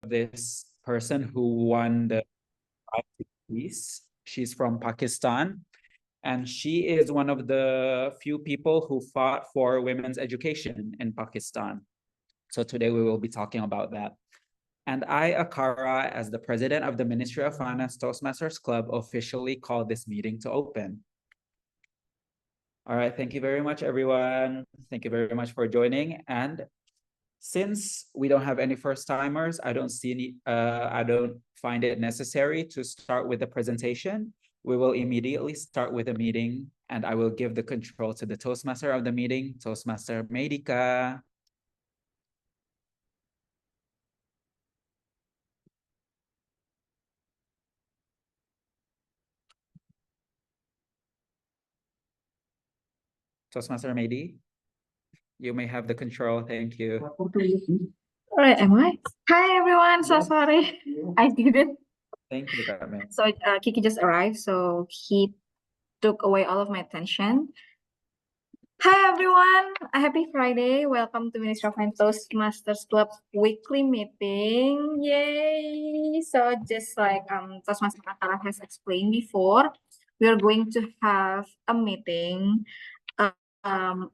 this person who won the peace. She's from Pakistan, and she is one of the few people who fought for women's education in Pakistan. So today we will be talking about that. And I, Akara, as the president of the Ministry of Finance Toastmasters Club, officially call this meeting to open. All right, thank you very much, everyone. Thank you very much for joining. And since we don't have any first timers, I don't find it necessary to start with the presentation. We will immediately start with the meeting, and I will give the control to the Toastmaster of the meeting, Toastmaster Medika. Toastmaster Medi, you may have the control. Thank you. All right, am I? Hi, everyone. So sorry. I didn't. Thank you, Carmen. So Kiki just arrived, so he took away all of my attention. Hi, everyone. Happy Friday. Welcome to Ministry of Finance Toastmasters Club weekly meeting. Yay! So just like Toastmaster Akara has explained before, we are going to have a meeting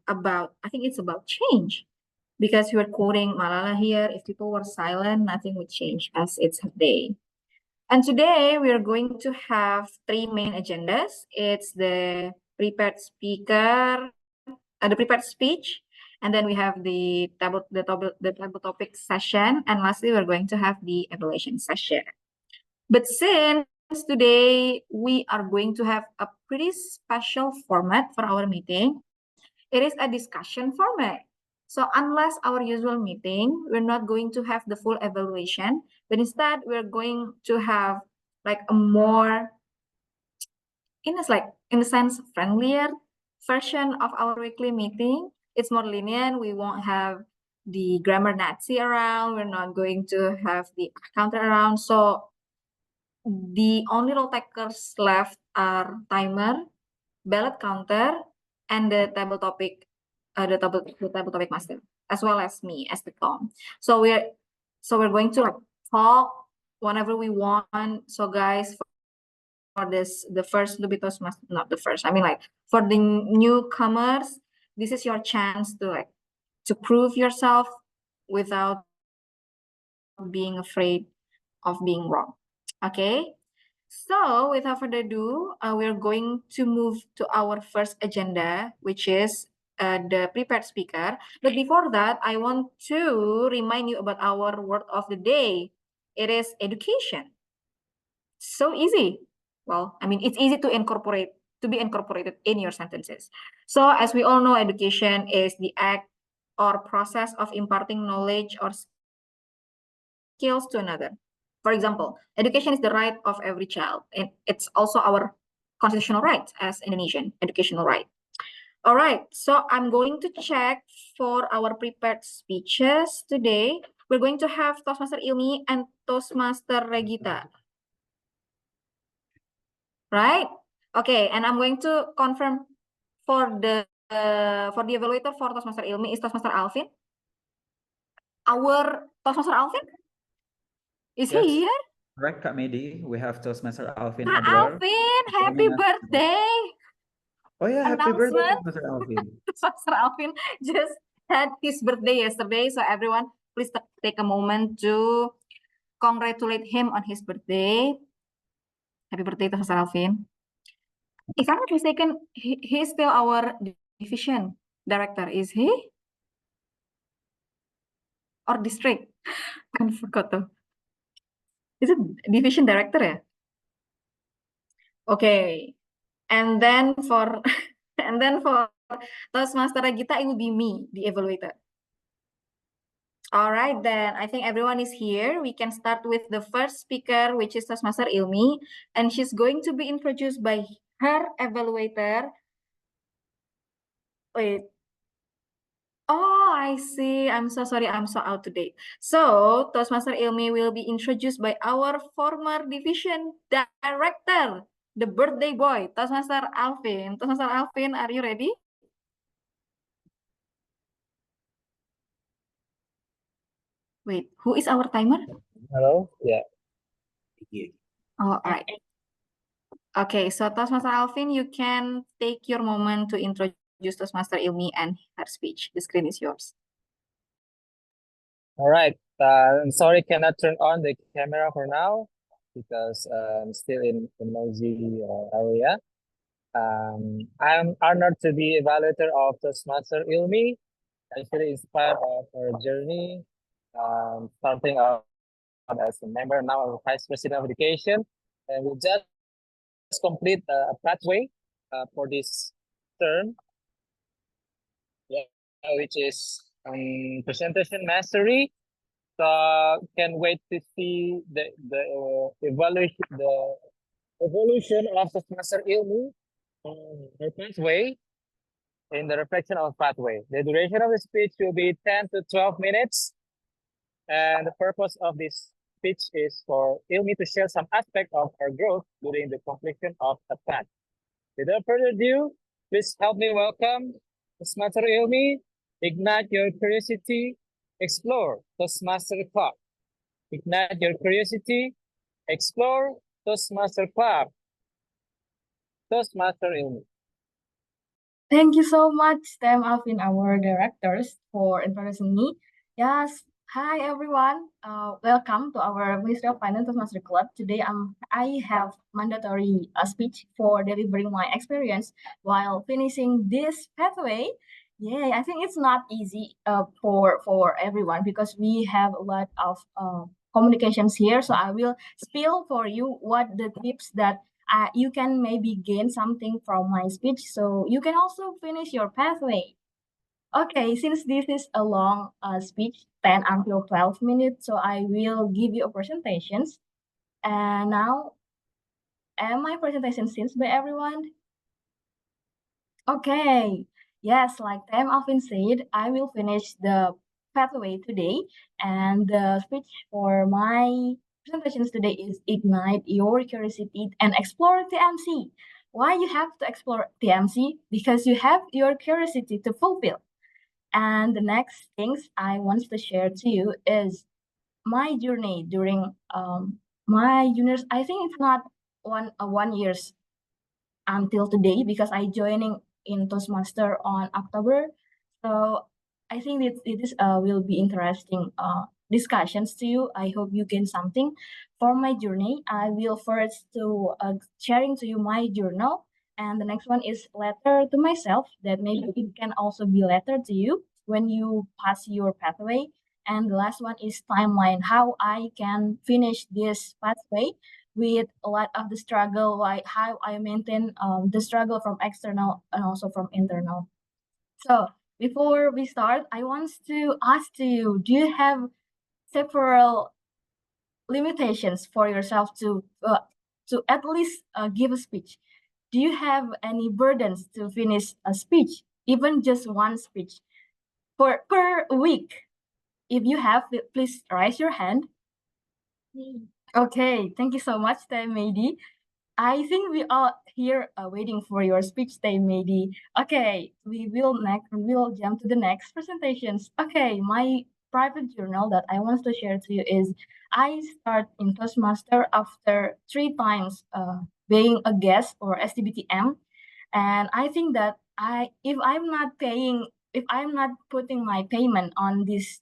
about, I think it's about change. Because we are quoting Malala here, if people were silent, nothing would change as it's her day. And today we are going to have three main agendas. It's the prepared speaker, the prepared speech, and then we have the table topic session, and lastly we're going to have the evaluation session. But since today we are going to have a pretty special format for our meeting, it is a discussion format. So unless our usual meeting, we're not going to have the full evaluation, but instead we're going to have like a more, in a sense, friendlier version of our weekly meeting. It's more lenient. We won't have the grammar Nazi around. We're not going to have the counter around. So the only role takers left are timer, ballot counter, and the table topic the table topic master, as well as me as the Tom. So we're going to talk whenever we want. So guys, for this, the first Lubitos must not the first. I mean, like for the newcomers, this is your chance to prove yourself without being afraid of being wrong. Okay. So without further ado, we're going to move to our first agenda, which is the prepared speaker. But before that, I want to remind you about our word of the day. It is education. So easy. Well, I mean, it's easy to be incorporated in your sentences. So as we all know, education is the act or process of imparting knowledge or skills to another. For example, education is the right of every child, and it's also our constitutional right as Indonesian educational right. All right, so I'm going to check for our prepared speeches today. We're going to have Toastmaster Ilmi and Toastmaster Regita. Right? Okay, and I'm going to confirm for the evaluator for Toastmaster Ilmi is Toastmaster Alvin. Our Toastmaster Alvin? Is Yes. he here? Correct, Kak Medi. We have Toastmaster Alvin Kak Adler. Alvin, happy birthday! Oh yeah, happy birthday, Toastmaster Alvin. Toastmaster Alvin just had his birthday yesterday, so everyone please take a moment to congratulate him on his birthday. Happy birthday, Toastmaster Alvin. If I'm not mistaken, he's still our division director, is he? Or district? I forgot though. Is it division director ya? Okay. And then for Toastmaster Regita, it will be me, the evaluator. All right, then I think everyone is here. We can start with the first speaker, which is Toastmaster Ilmi, and she's going to be introduced by her evaluator. Wait. Oh, I see. I'm so sorry. I'm so out to date. So, Toastmaster Ilmi will be introduced by our former division director, the birthday boy, Toastmaster Alvin. Toastmaster Alvin, are you ready? Wait, who is our timer? Hello? Yeah. All right. Okay, so Toastmaster Alvin, you can take your moment to introduce Toastmaster Ilmi and her speech. The screen is yours. All right. I'm sorry, cannot turn on the camera for now because I'm still in the noisy area. I'm honored to be evaluator of Toastmaster Ilmi. Actually inspired of her journey, starting out as a member, now a vice president of education, and we just complete a pathway for this term, yeah, which is presentation mastery. So can wait to see the evolution of the semester ilmu, the pathway in the reflection of pathway. The duration of the speech will be 10 to 12 minutes. And the purpose of this speech is for Ilmi to share some aspect of our growth during the completion of the path. Without further ado, please help me welcome Toastmaster Ilmi. Ignite your curiosity, explore Toastmaster Club. Ignite your curiosity, explore Toastmaster Club. Toastmaster Ilmi. Thank you so much, Stem Alvin, our directors, for introducing me. Yes, hi everyone. Welcome to our Ministry of Finance Master Club. Today, I have mandatory speech for delivering my experience while finishing this pathway. Yeah, I think it's not easy for everyone because we have a lot of communications here. So I will spill for you what the tips that you can maybe gain something from my speech, so you can also finish your pathway. Okay, since this is a long speech, 10 until 12 minutes, so I will give you a presentations. And now, am my presentation seen by everyone? Okay, yes, like Tam often said, I will finish the pathway today, and the speech for my presentations today is ignite your curiosity and explore TMC. Why you have to explore TMC? Because you have your curiosity to fulfill. And the next things I want to share to you is my journey during my juniors. I think it's not 1 years until today because I joining in Toastmaster on October. So I think it is will be interesting discussions to you. I hope you gain something for my journey. I will first to sharing to you my journal, and the next one is letter to myself that maybe it can also be letter to you when you pass your pathway. And the last one is timeline, how I can finish this pathway with a lot of the struggle, why how I maintain the struggle from external and also from internal. So before we start, I want to ask you, do you have several limitations for yourself to at least give a speech? Do you have any burdens to finish a speech, even just one speech for per week? If you have, please raise your hand. Okay, thank you so much, Mehdi. I think we are here waiting for your speech, Mehdi. Okay, we will jump to the next presentations. Okay, my private journal that I want to share to you is I start in Toastmaster after 3 times being a guest or STBTM, and I think that if I'm not putting my payment on this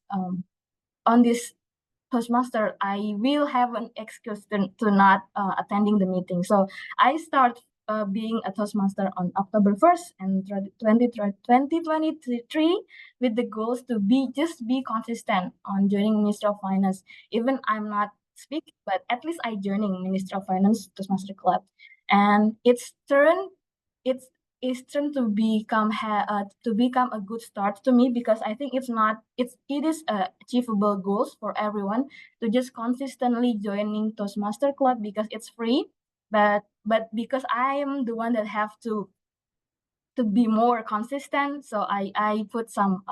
Toastmaster, I will have an excuse to not attending the meeting. So I start being a Toastmaster on October 1st and 2023 with the goals to be consistent on joining Ministry of Finance. Even I'm not speaking, but at least I joining Ministry of Finance Toastmaster Club. And it's Eastern to become a good start to me because I think it is achievable goals for everyone to just consistently joining Toastmaster Club because it's free, but because I am the one that have to be more consistent, so I put some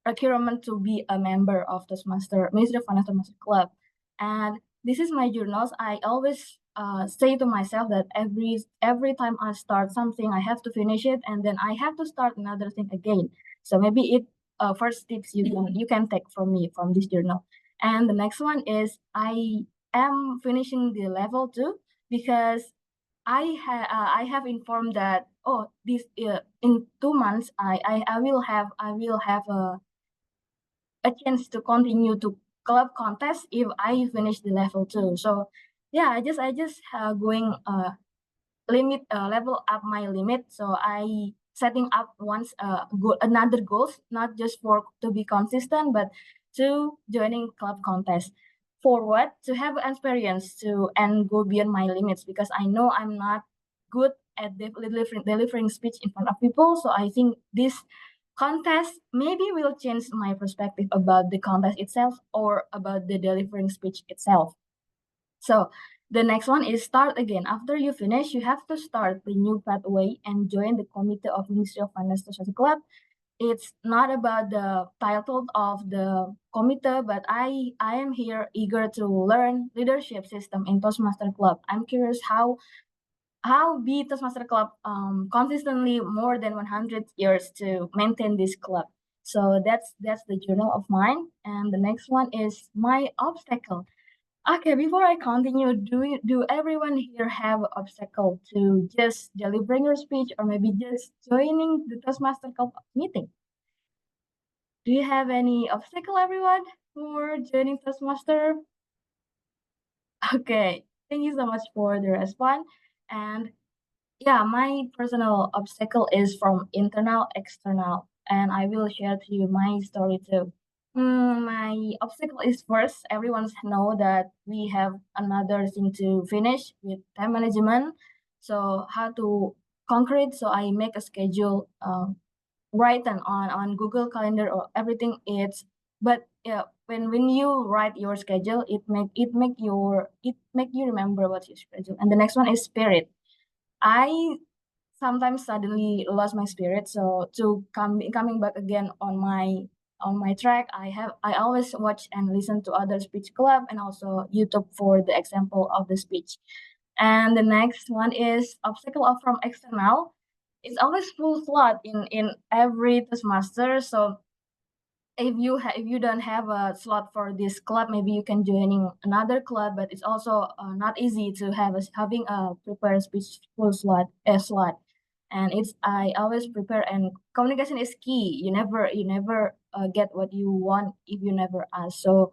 requirement to be a member of Toastmaster Ministry of Finance Toastmaster Club. And this is my journals. I always say to myself that every time I start something, I have to finish it, and then I have to start another thing again. So maybe it first tips you can take from me from this journal. And the next one is I am finishing the level 2 because I have informed that this in 2 months I will have a chance to continue to club contest if I finish the level 2. So yeah, I just going limit level up my limit. So I setting up once another goals, not just for to be consistent, but to joining club contest. For what? To have experience to and go beyond my limits, because I know I'm not good at delivering speech in front of people. So I think this contest maybe will change my perspective about the contest itself or about the delivering speech itself. So the next one is start again. After you finish, you have to start the new pathway and join the Committee of Ministry of Finance Social Club. It's not about the title of the committee, but I am here eager to learn leadership system in Toastmaster Club. I'm curious how be Toastmaster Club consistently more than 100 years to maintain this club. So that's the journal of mine. And the next one is my obstacle. Okay, before I continue, do everyone here have an obstacle to just delivering your speech or maybe just joining the Toastmaster Club meeting? Do you have any obstacle, everyone, for joining Toastmaster? Okay, thank you so much for the response. And yeah, my personal obstacle is from internal, external, and I will share to you my story too. My obstacle is first, everyone know that we have another thing to finish with time management. So how to conquer it? So I make a schedule, written on Google Calendar or everything. But yeah, when you write your schedule, it make you remember what you schedule. And the next one is spirit. I sometimes suddenly lost my spirit. So to coming back again on my track, I always watch and listen to other speech club and also YouTube for the example of the speech. And the next one is obstacle of from external. It's always full slot in every Toastmaster. So if you don't have a slot for this club, maybe you can joining another club. But it's also not easy to having a prepared speech full slot. And it's I always prepare, and communication is key. You never get what you want if you never ask. So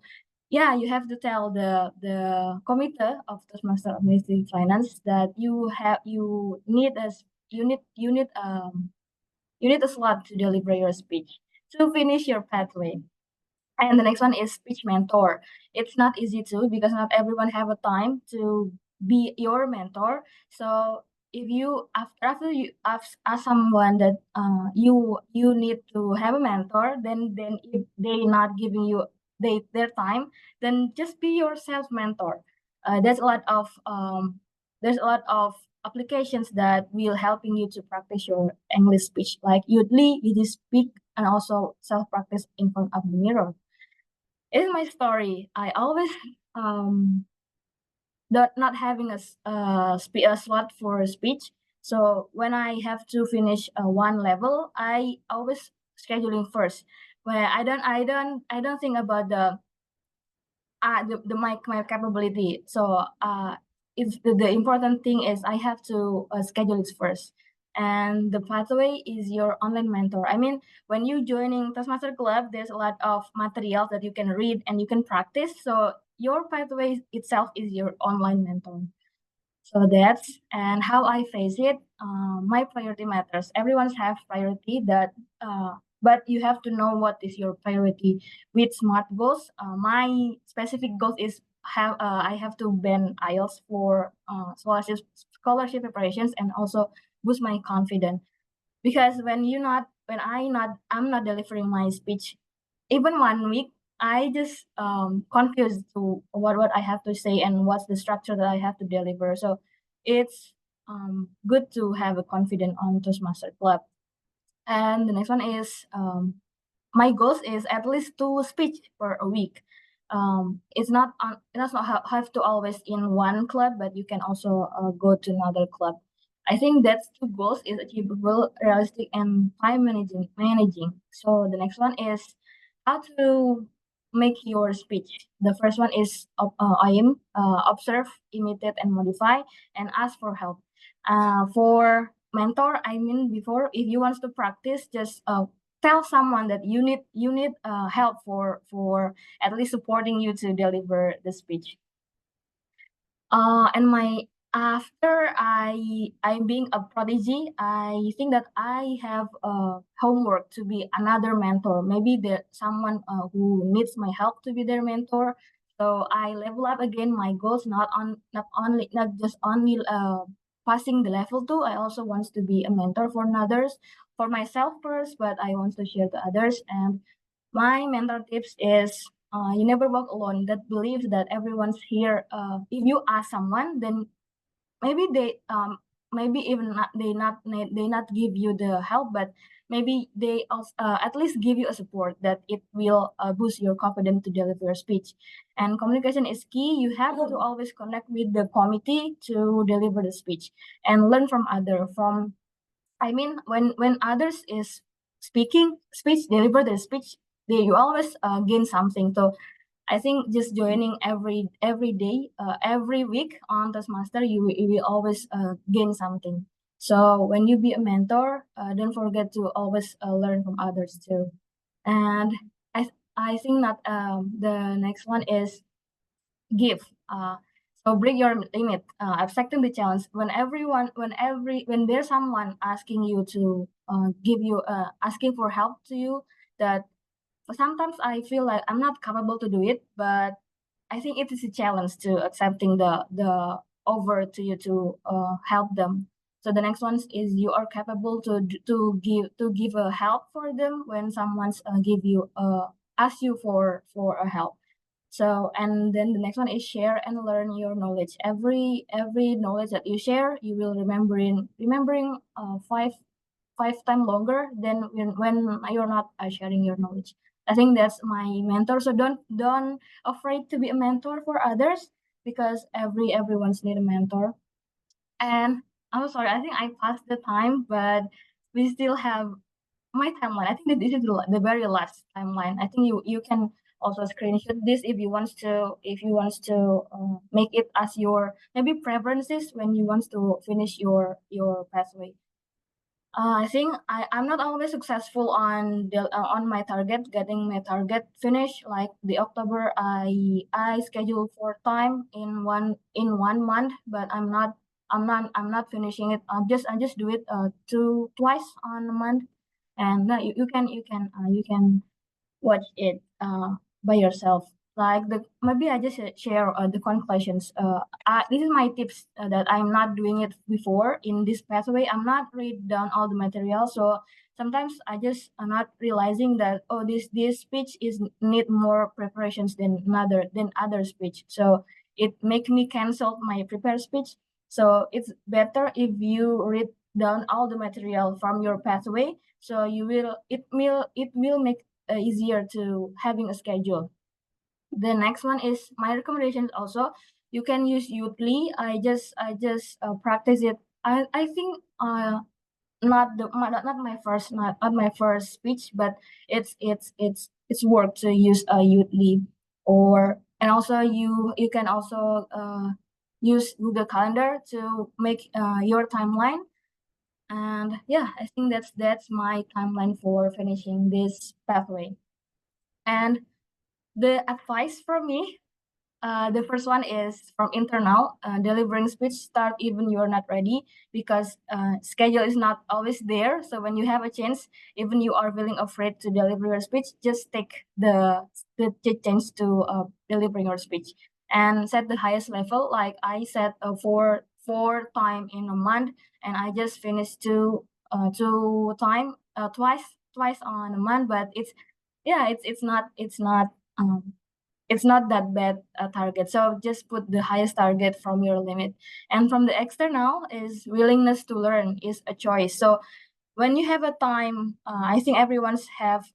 yeah, you have to tell the committee of Toastmaster Administrative Finance that you need you need a slot to deliver your speech to finish your pathway. And the next one is speech mentor. It's not easy too, because not everyone have a time to be your mentor. So if you after you ask someone that you need to have a mentor, then if they not giving you their time, then just be yourself mentor. There's a lot of applications that will helping you to practice your English speech, like Udly, you speak, and also self practice in front of the mirror. In my story, I always not having a slot for speech. So when I have to finish one level, I always scheduling first, where I don't think about my capability. So it's the important thing is I have to schedule it first. And the pathway is your online mentor. I mean, when you joining Toastmaster Club, there's a lot of materials that you can read and you can practice. So your pathway itself is your online mentor. So that's and how I face it. My priority matters. Everyone's have priority but you have to know what is your priority with smart goals. My specific goal is I have to ban IELTS for scholarship preparations and also boost my confidence, because I'm not delivering my speech even 1 week, I just confused to what I have to say and what's the structure that I have to deliver. So it's good to have a confidence on Toastmaster Club. And the next one is my goals is at least 2 speech per a week. It does not have to always in one club, but you can also go to another club. I think that's 2 goals is achievable, realistic, and time managing. So the next one is how to make your speech. The first one is observe, imitate, and modify, and ask for help. For mentor, I mean, before, if you want to practice, just tell someone that you need help for at least supporting you to deliver the speech. And after I'm being a prodigy, I think that I have homework to be another mentor. Maybe someone who needs my help to be their mentor. So I level up again my goals, not just only passing the level 2. I also want to be a mentor for others, for myself first, but I want to share to others. And my mentor tips is you never walk alone. That believes that everyone's here. If you ask someone, then maybe maybe even they not give you the help, but maybe they also, at least give you a support that it will boost your confidence to deliver your speech. And communication is key. You have to always connect with the committee to deliver the speech and learn from I mean, when others is deliver the speech, you always gain something. So I think just joining every day, every week on Toastmaster, you will always gain something. So when you be a mentor, don't forget to always learn from others too. And I think that the next one is give. So break your limit, accepting the challenge. When there's someone asking you to give you asking for help to you, that sometimes I feel like I'm not capable to do it, but I think it is a challenge to accepting the over to you to help them. So the next one is you are capable to give a help for them when someone's give you ask you for a help. So, and then the next one is share and learn your knowledge. Every knowledge that you share, you will remembering five times longer than when you're not sharing your knowledge. I think that's my mentor. So don't afraid to be a mentor for others, because everyone's need a mentor. And I'm sorry, I think I passed the time, but we still have my timeline. I think that this is the very last timeline. I think you can also screenshot this if you want to make it as your maybe preferences when you want to finish your pathway. I think I'm not always successful on my target, getting my target finished. Like the October, I schedule for time in 1 month, but I'm not finishing it. I just do it twice on a month, and you can watch it by yourself. Like maybe I just share the conclusions. This is my tips that I'm not doing it before in this pathway. I'm not read down all the material, so sometimes I just am not realizing that this speech is need more preparations than other speech. So it make me cancel my prepared speech. So it's better if you read down all the material from your pathway. So it will make easier to having a schedule. The next one is my recommendations. Also, you can use Youthly. I just practice it. I think not my first speech, but it's work to use Youthly. And also you can also use Google Calendar to make your timeline. And yeah, I think that's my timeline for finishing this pathway. And the advice from me, the first one is from internal, delivering speech start even you're not ready, because schedule is not always there. So when you have a chance, even you are feeling afraid to deliver your speech, just take the chance to delivering your speech and set the highest level. Like I set four time in a month, and I just finished two time twice on a month. But it's not that bad a target. So just put the highest target from your limit. And from the external is willingness to learn is a choice. So when you have a time, I think everyone's have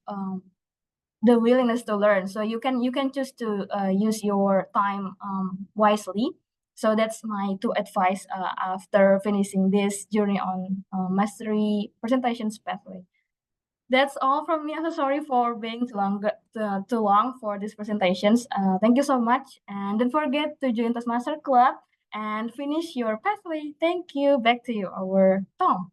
the willingness to learn. So you can choose to use your time wisely. So that's my two advice after finishing this journey on mastery presentations pathway. That's all from me. I'm so sorry for being too long for these presentations. Thank you so much. And don't forget to join Toastmaster Club and finish your pathway. Thank you. Back to you, our Tom.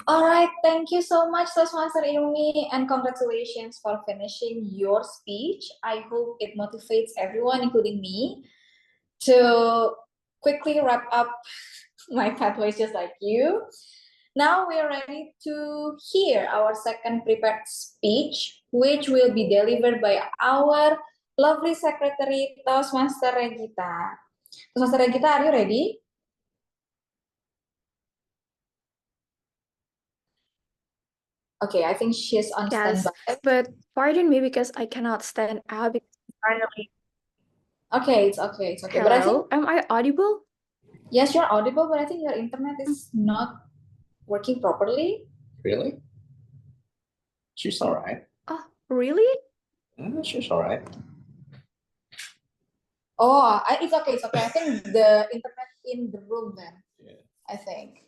All right, thank you so much, Toastmaster Ilmi, and congratulations for finishing your speech. I hope it motivates everyone, including me, to quickly wrap up my pathways just like you. Now we are ready to hear our second prepared speech, which will be delivered by our lovely secretary, Toastmaster Regita. Toastmaster Regita, are you ready? Okay, I think she's on Yes, standby. but pardon me because I cannot stand up. Finally. Okay, it's okay, it's okay. But I think, Hello, am I audible? yes, you're audible, but I think your internet is not working properly. Really? She's all right. Oh, really? She's all right. Oh, it's okay, it's okay. I think the internet in the room then. Yeah. I think.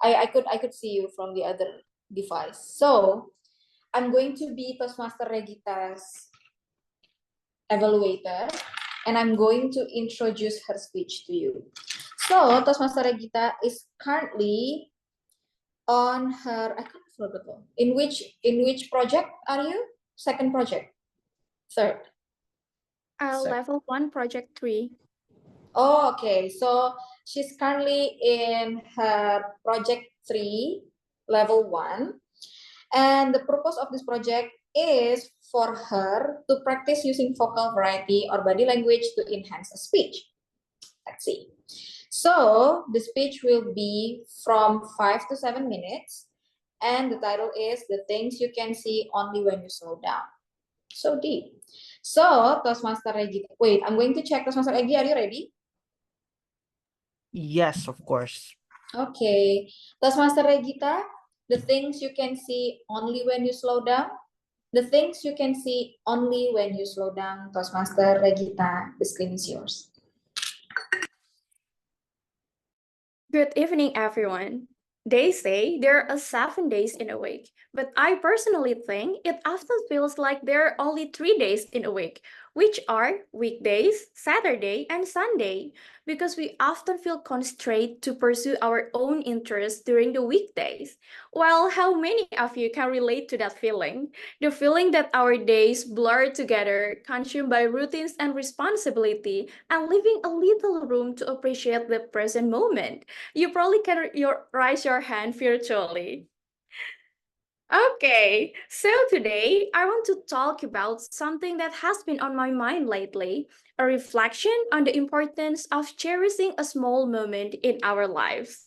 I could see you from the other device. So I'm going to be Toastmaster Regita's evaluator, and I'm going to introduce her speech to you. So Toastmaster Regita is currently on her, I can't remember, in which project are you? Second project? Third? Level 1, project 3. Oh, okay. So she's currently in her project 3, level 1. And the purpose of this project is for her to practice using vocal variety or body language to enhance a speech. Let's see. So the speech will be from 5 to 7 minutes. And the title is The Things You Can See Only When You Slow Down. So deep. So Toastmaster Regi, wait, I'm going to check Toastmaster Regi, are you ready? Yes, of course. Okay. Toastmaster Regita, the things you can see only when you slow down. The things you can see only when you slow down. Toastmaster Regita, the screen is yours. Good evening, everyone. They say there are 7 days in a week, but I personally think it often feels like there are only 3 days in a week, which are weekdays, Saturday, and Sunday, because we often feel constrained to pursue our own interests during the weekdays. Well, how many of you can relate to that feeling? The feeling that our days blur together, consumed by routines and responsibility, and leaving a little room to appreciate the present moment. You probably can raise your hand virtually. Okay, so today I want to talk about something that has been on my mind lately, a reflection on the importance of cherishing a small moment in our lives.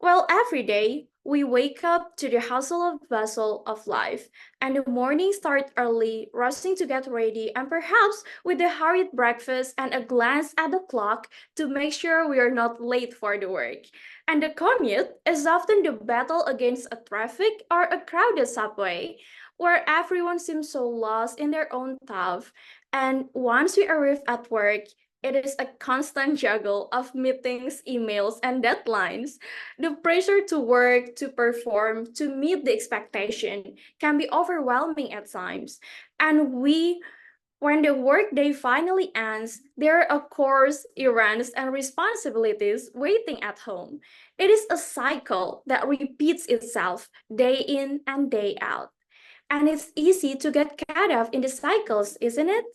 Well, every day we wake up to the hustle and bustle of life, and the morning starts early, rushing to get ready, and perhaps with a hurried breakfast and a glance at the clock to make sure we are not late for the work. And the commute is often the battle against a traffic or a crowded subway, where everyone seems so lost in their own thought. And once we arrive at work, it is a constant juggle of meetings, emails, and deadlines. The pressure to work, to perform, to meet the expectation can be overwhelming at times. And when the workday finally ends, there are of course errands and responsibilities waiting at home. It is a cycle that repeats itself day in and day out. And it's easy to get caught up in the cycles, isn't it?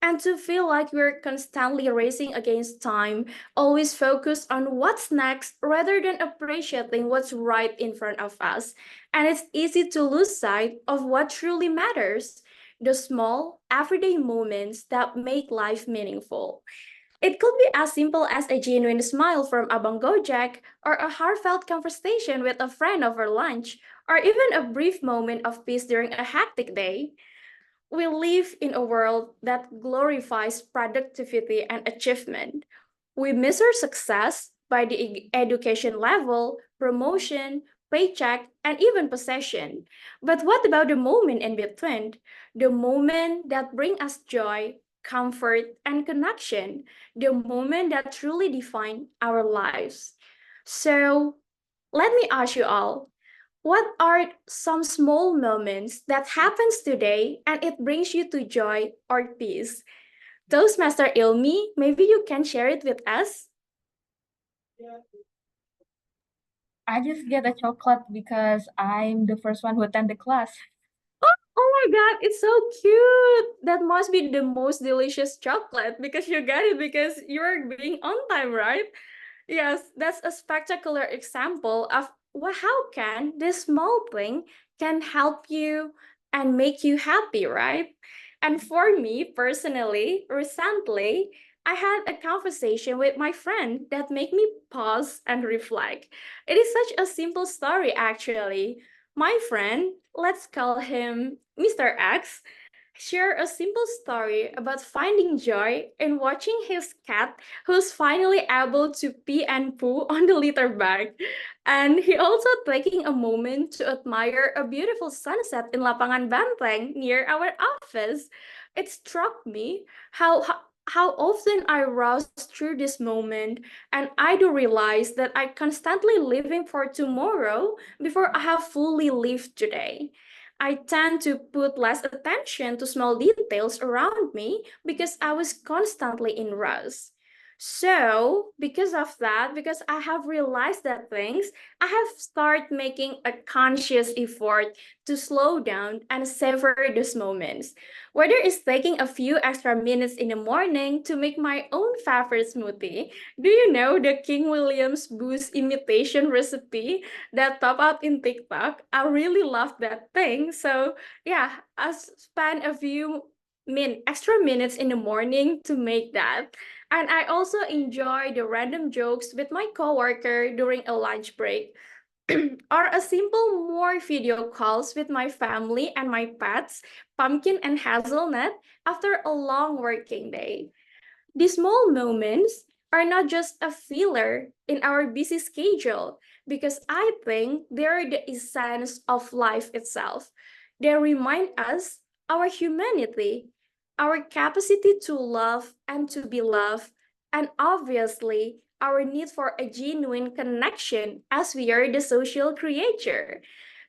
And to feel like we're constantly racing against time, always focused on what's next rather than appreciating what's right in front of us. And it's easy to lose sight of what truly matters, the small, everyday moments that make life meaningful. It could be as simple as a genuine smile from Abang Gojek, or a heartfelt conversation with a friend over lunch, or even a brief moment of peace during a hectic day. We live in a world that glorifies productivity and achievement. We measure success by the education level, promotion, paycheck, and even possession. But what about the moment in between? The moment that bring us joy, comfort, and connection. The moment that truly define our lives. So let me ask you all, what are some small moments that happens today and it brings you to joy or peace? Toastmaster Ilmi, maybe you can share it with us? I just get a chocolate because I'm the first one who attend the class. Oh my God, it's so cute. That must be the most delicious chocolate because you got it because you're being on time, right? Yes, that's a spectacular example of how can this small thing can help you and make you happy, right? And for me personally, recently, I had a conversation with my friend that made me pause and reflect. It is such a simple story, actually. My friend, let's call him Mr. X, share a simple story about finding joy in watching his cat who's finally able to pee and poo on the litter bag. And he also taking a moment to admire a beautiful sunset in Lapangan Banteng near our office. It struck me how often I rush through this moment, and I do realize that I constantly living for tomorrow before I have fully lived today. I tend to put less attention to small details around me because I was constantly in rush. So, because of that, because I have realized that things, I have started making a conscious effort to slow down and savor those moments. Whether it's taking a few extra minutes in the morning to make my own favorite smoothie. Do you know the King William's Boost imitation recipe that pop up in TikTok? I really love that thing. So yeah, I spent a few extra minutes in the morning to make that. And I also enjoy the random jokes with my coworker during a lunch break. Or a simple more video calls with my family and my pets, Pumpkin and Hazelnut, after a long working day. These small moments are not just a filler in our busy schedule because I think they're the essence of life itself. They remind us our humanity, our capacity to love and to be loved, and obviously our need for a genuine connection as we are the social creature.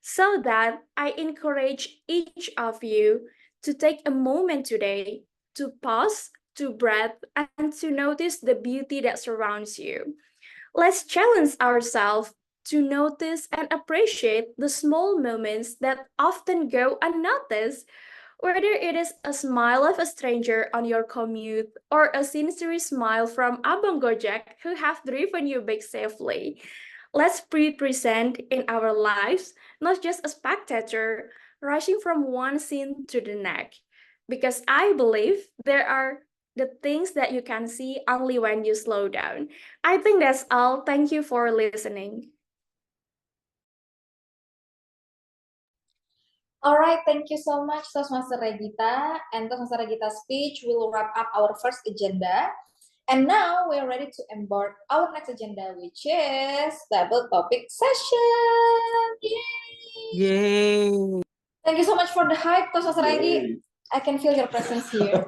So that I encourage each of you to take a moment today to pause, to breathe, and to notice the beauty that surrounds you. Let's challenge ourselves to notice and appreciate the small moments that often go unnoticed, whether it is a smile of a stranger on your commute or a sincere smile from Abang Gojek who have driven you back safely. Let's be present in our lives, not just a spectator, rushing from one scene to the next. Because I believe there are the things that you can see only when you slow down. I think that's all. Thank you for listening. All right, thank you so much, Toastmaster Regita. And Toastmaster Regita's speech will wrap up our first agenda. And now we're ready to embark our next agenda, which is double topic session. Yay! Yay! Thank you so much for the hype, Toastmaster Regi. I can feel your presence here.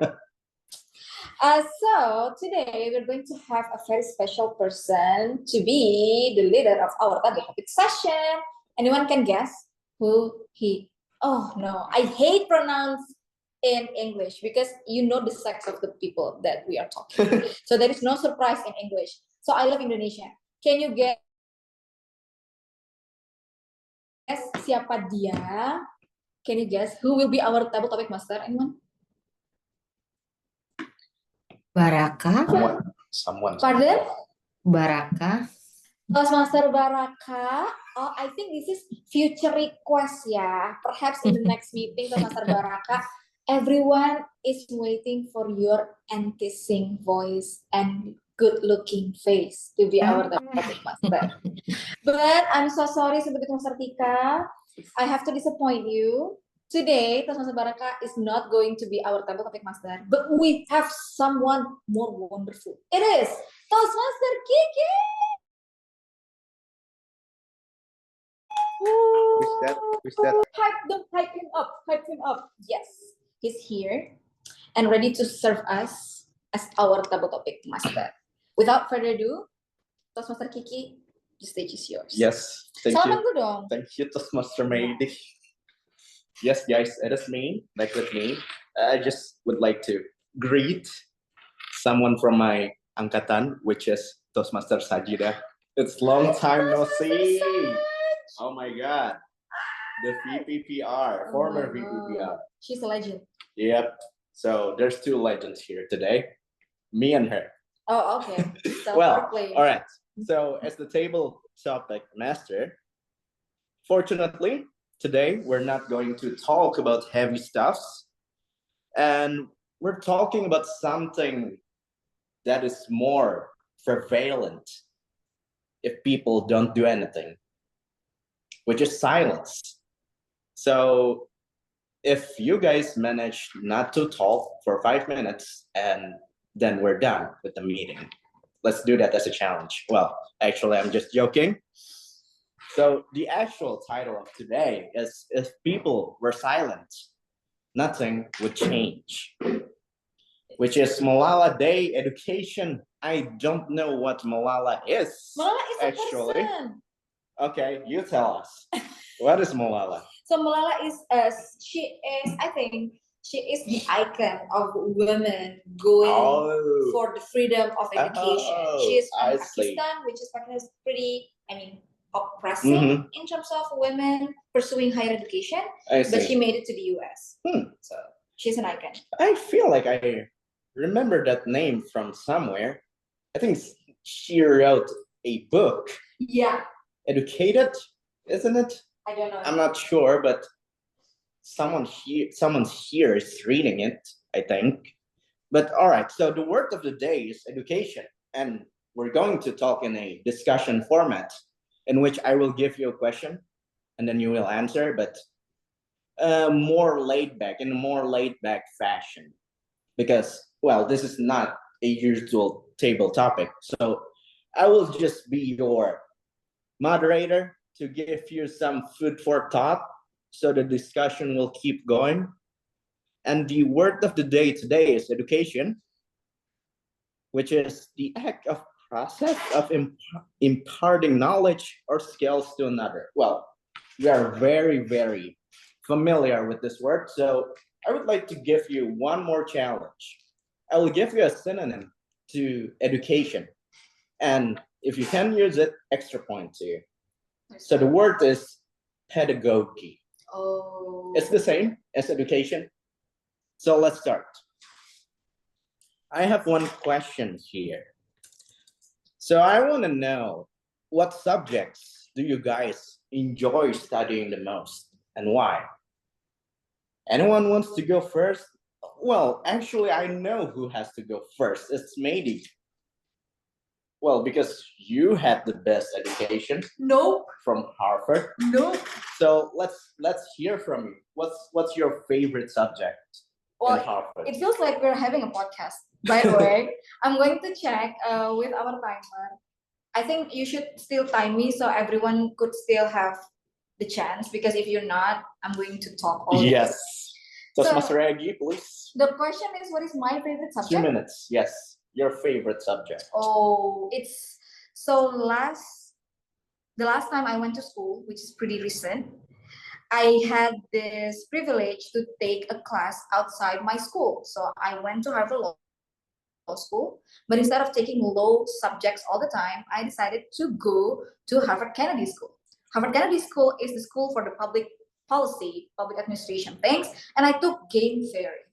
So today we're going to have a very special person to be the leader of our double topic session. Anyone can guess who he? Oh no, I hate pronouns in English because you know the sex of the people that we are talking. So there is no surprise in English. So I love Indonesia. Can you guess siapa dia? Can you guess who will be our double topic master? Anyone? Baraka. Someone. Pardon? Baraka. Toastmaster Baraka. Oh, I think this is future request ya. Perhaps in the next meeting, Toastmaster Baraka, everyone is waiting for your enticing voice and good-looking face to be our topic master. But I'm so sorry, Sobat Master Tika. I have to disappoint you. Today, Toastmaster Baraka is not going to be our topic master, but we have someone more wonderful. It is Toastmaster Kiki. Who's that? Hype him up, hype him up. Yes, he's here and ready to serve us as our double topic master. Without further ado, Toastmaster Kiki, the stage is yours. Yes, thank Salaman you. dulu dong. Thank you, Toastmaster Medi. Yes, guys, it is me, back with me. I just would like to greet someone from my angkatan, which is Toastmaster Sajida. It's long time no see. Oh my God. The VPPR, Oh former my God. VPPR. She's a legend. Yep. So there's two legends here today, me and her. Oh, okay. Well, Self-proclaimed. all right. So as the table topic master, fortunately, today we're not going to talk about heavy stuffs, and we're talking about something that is more prevalent if people don't do anything, which is silence. So if you guys manage not to talk for 5 minutes, and then we're done with the meeting. Let's do that as a challenge. Well, actually, I'm just joking. So the actual title of today is If People Were Silent, Nothing Would Change, which is Malala Day Education. I don't know what Malala is. Malala is a actually. person. Okay, you tell us. What is Malala? So Malala is, I think, she is the icon of women going for the freedom of education. She is from I Pakistan, see. which is Pakistan is pretty, oppressive in terms of women pursuing higher education. I But she see. made it to the US. Hmm. So she's an icon. I feel like I remember that name from somewhere. I think she wrote a book. Yeah, Educated, isn't it? I don't know. I'm not sure, but someone's here is reading it, I think. But all right, so the word of the day is education, and we're going to talk in a discussion format in which I will give you a question and then you will answer, but more laid back, in a more laid back fashion, because, well, this is not a usual table topic. So I will just be your moderator to give you some food for thought so the discussion will keep going. And the word of the day today is education, which is the act of process of imparting knowledge or skills to another. Well, we are very, very familiar with this word, so I would like to give you one more challenge. I will give you a synonym to education, and if you can use it, extra point to you. So the word is pedagogy. Oh. It's the same as education. So let's start. I have one question here. So I want to know, what subjects do you guys enjoy studying the most and why? Anyone wants to go first? Well, actually, I know who has to go first. It's Mady. Well, because you had the best education. Nope. From Harvard. Nope. So let's hear from you. What's your favorite subject in Harvard? It feels like we're having a podcast. By the way, I'm going to check with our timer. I think you should still time me so everyone could still have the chance, because if you're not, I'm going to talk all day. Yes. Toastmaster So, Regi, please. the question is, what is my favorite 2 subject? minutes. Yes. Your favorite subject. Oh, it's so the last time I went to school, which is pretty recent, I had this privilege to take a class outside my school. So I went to Harvard Law School, but instead of taking law subjects all the time, I decided to go to Harvard Kennedy School. Harvard Kennedy School is the school for the public policy, public administration things, and I took game theory.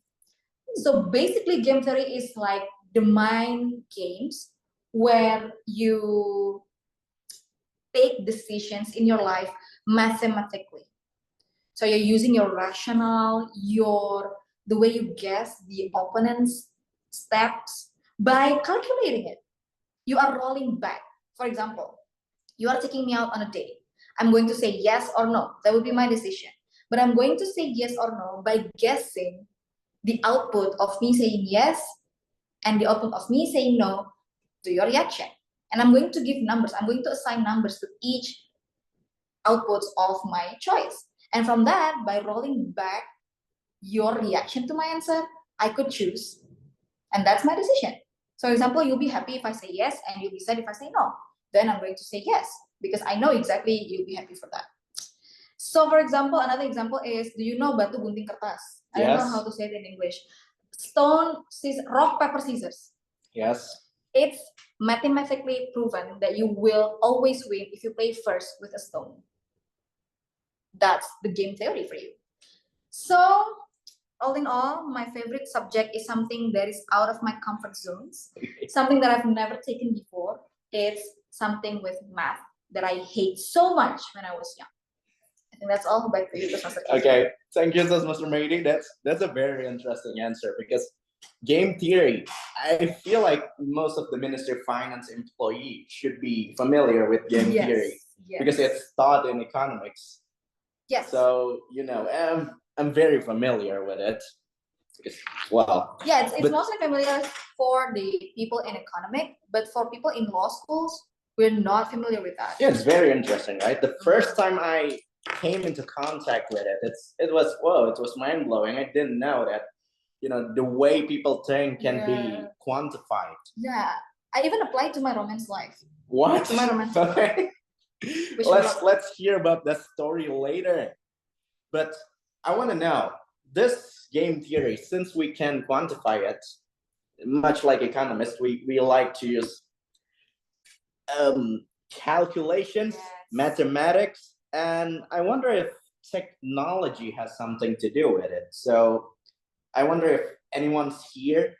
So basically, game theory is like the mind games where you take decisions in your life mathematically. So you're using your rationale, the way you guess the opponent's steps by calculating it. You are rolling back. For example, you are taking me out on a date. I'm going to say yes or no. That would be my decision. But I'm going to say yes or no by guessing the output of me saying yes and the output of me saying no to your reaction. And I'm going to give numbers. I'm going to assign numbers to each outputs of my choice. And from that, by rolling back your reaction to my answer, I could choose. And that's my decision. So, for example, you'll be happy if I say yes, and you'll be sad if I say no. Then I'm going to say yes. because I know exactly you'll be happy for that. So for example, another example is, do you know batu gunting kertas? I don't know Yes. how to say it in English. Stone, rock, paper, scissors. Yes. It's mathematically proven that you will always win if you play first with a stone. That's the game theory for you. So all in all, my favorite subject is something that is out of my comfort zones, something that I've never taken before. It's something with math that I hate so much when I was young. I think that's all. Back to you, Toastmaster. Okay, thank you, Toastmaster Meidi. That's a very interesting answer, because game theory, I feel like most of the Ministry of Finance employees should be familiar with game theory, because it's taught in economics. Yes. So, you know, I'm very familiar with it. Because, well, yeah, it's mostly familiar for the people in economic, but for people in law schools, we're not familiar with that. yeah, it's very interesting, right? The first time I came into contact with it, it was mind blowing. I didn't know that, you know, the way people think can be quantified. Yeah, I even applied to my romance life. What? To my romance Okay. Which Let's hear about that story later. But I want to know, this game theory, since we can quantify it, much like economists, we like to use calculations, mathematics, and I wonder if technology has something to do with it. So I wonder if anyone's here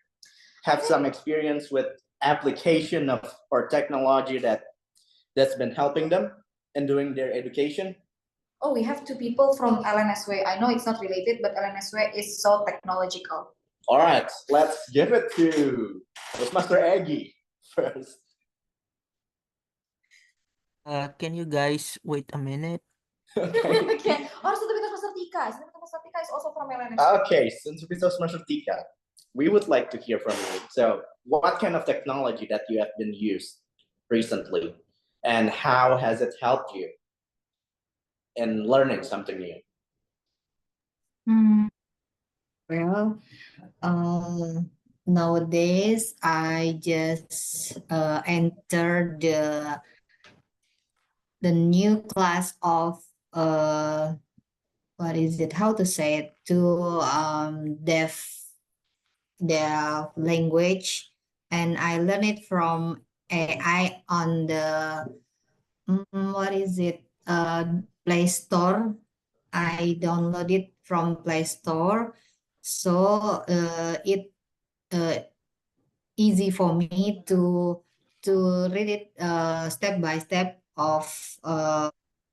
have some experience with application of or technology that's been helping them in doing their education. Oh, we have two people from LNSW. I know it's not related, but LNSW is so technological. All right, let's give it to Toastmaster Aggie first. Can you guys wait a minute? Okay. Oh, Toastmaster Tika. Toastmaster Tika is also from LNSW. Okay, since we Toastmaster Tika, we would like to hear from you. So, what kind of technology that you have been used recently, and how has it helped you in learning something new? Well, nowadays I just entered the new class of what is it? How to say it? To deaf language, and I learned it from AI on the what is it? Play Store. I downloaded from Play Store, so it easy for me to read it step by step of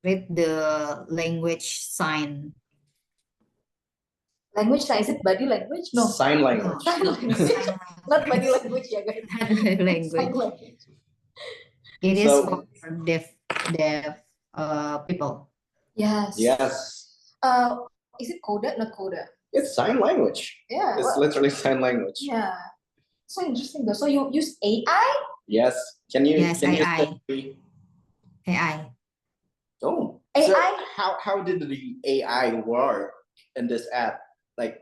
read the language sign. Language sign, is it body language? No. Sign language. Sign language. Sign Not body language, yeah, guys. language. Sign language. It is So- for deaf people. Yes. Yes, Is it coda? Not coda. it's sign language. Yeah. It's literally sign language. Yeah. So interesting though. So you use AI? Yes. Can you? Yes, can AI. You AI. Oh. AI? So how did the AI work in this app? Like,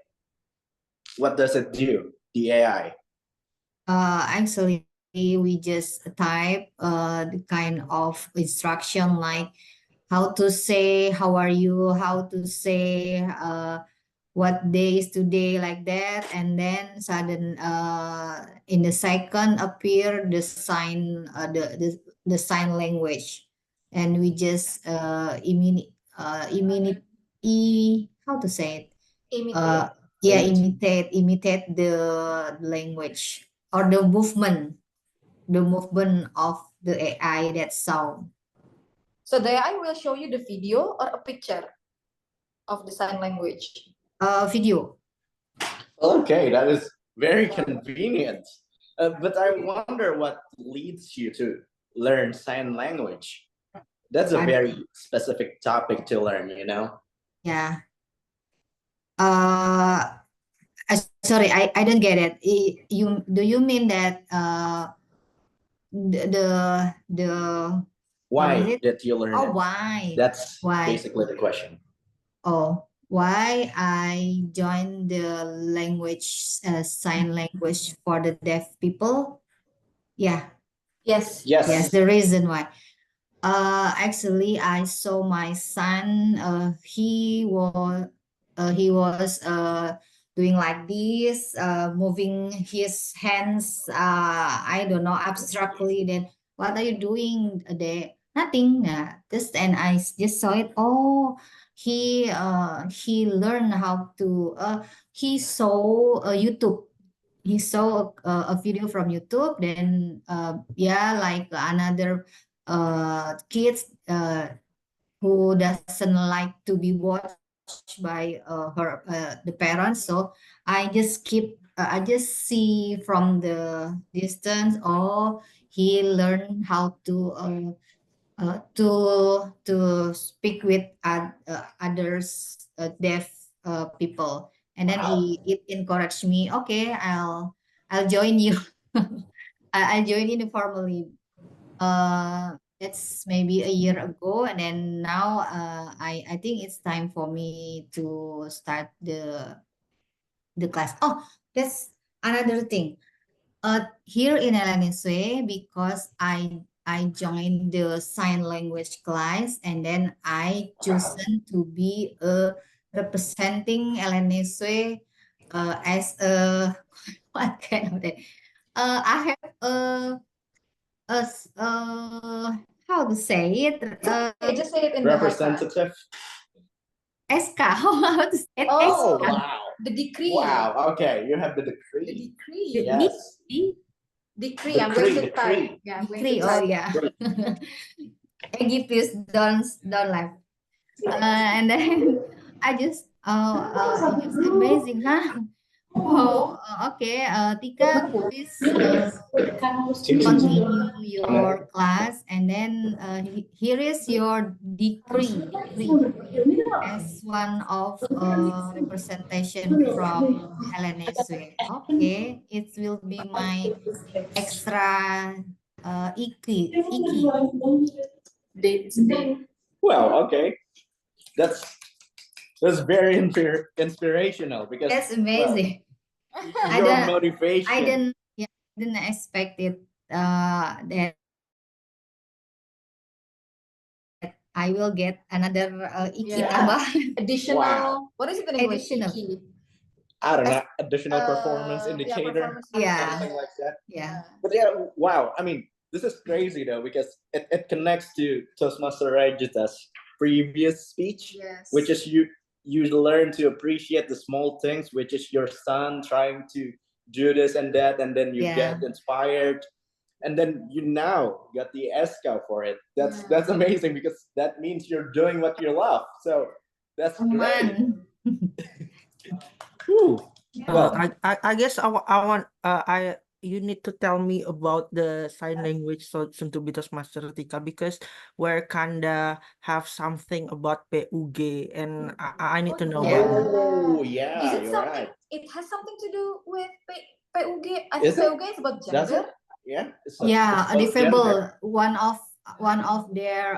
what does it do? The AI. Actually, we just type the kind of instruction like how to say how are you, how to say what day is today, like that, and then sudden in the second appear the sign the sign language, and we just imitate how to say it imitate the language or the movement of the AI that sound. So the AI will show you the video or a picture of the sign language. Video. Okay, that is very convenient. But I wonder what leads you to learn sign language. That's a very specific topic to learn, you know? Yeah. Sorry, I don't get it. Do you mean that the Why is it? did you learn Oh, it? why? That's Why? basically the question. Oh, why I joined the language sign language for the deaf people? Yeah. Yes. Yes. Yes, the reason why. Actually, I saw my son. He was doing like this, moving his hands. I don't know abstractly. Then what are you doing? There, nothing. Just and just saw it. Oh, he learned how to. He saw YouTube. He saw a video from YouTube. Then yeah, like another kids who doesn't like to be watched by the parents. So I just see from the distance. Oh, he learned how to speak with others, deaf people. And then Wow. it encouraged me. Okay, I'll join you. I'll join you formally. That's maybe a year ago, and then now I think it's time for me to start the class. Oh, that's another thing. Here in LNSW, because I joined the sign language class, and then I chosen to be a representing LNSW as a what kind of thing? I have how to say it? Okay, just say it in Bahasa. Representative. SK. How to say it? Oh, SK. wow. The decree. Wow. Okay, you have the The decree. decree. Yes. Decree. I'm going to type. Yeah, I'm going to Decree. Oh type. yeah. Egyptians don't laugh. And then I just it's amazing, huh? Oh, okay. Tika, please continue your class, and then here is your decree as one of representation from Hellenistic. Okay, it will be my extra iki. Well, okay. That's very inspirational because That's amazing. I your don't motivation. didn't expect it that I will get another iki Yeah. tambah. Additional. Wow. What is it in English? Additional. Iki. I don't know, additional performance Yeah, indicator, performance Yeah. something like that. Yeah. But yeah, wow. I mean, this is crazy though because it connects to Toastmaster Rajita's previous speech, Yes. which is you learn to appreciate the small things, which is your son trying to do this and that, and then you Yeah. get inspired, and then you now got the ESCA for it. That's Yeah. amazing because that means you're doing what you love. So that's great. Man. Whew. Well, I guess want you need to tell me about the sign language solution to be Toastmaster Tika, because we're kinda have something about PUG and I need to know Yeah. about that. oh yeah, Is it you're something? right. It has something to do with PUG. I Is think it? PUG is about Does gender. it? Yeah. Yeah, it's about gender. defable. One of their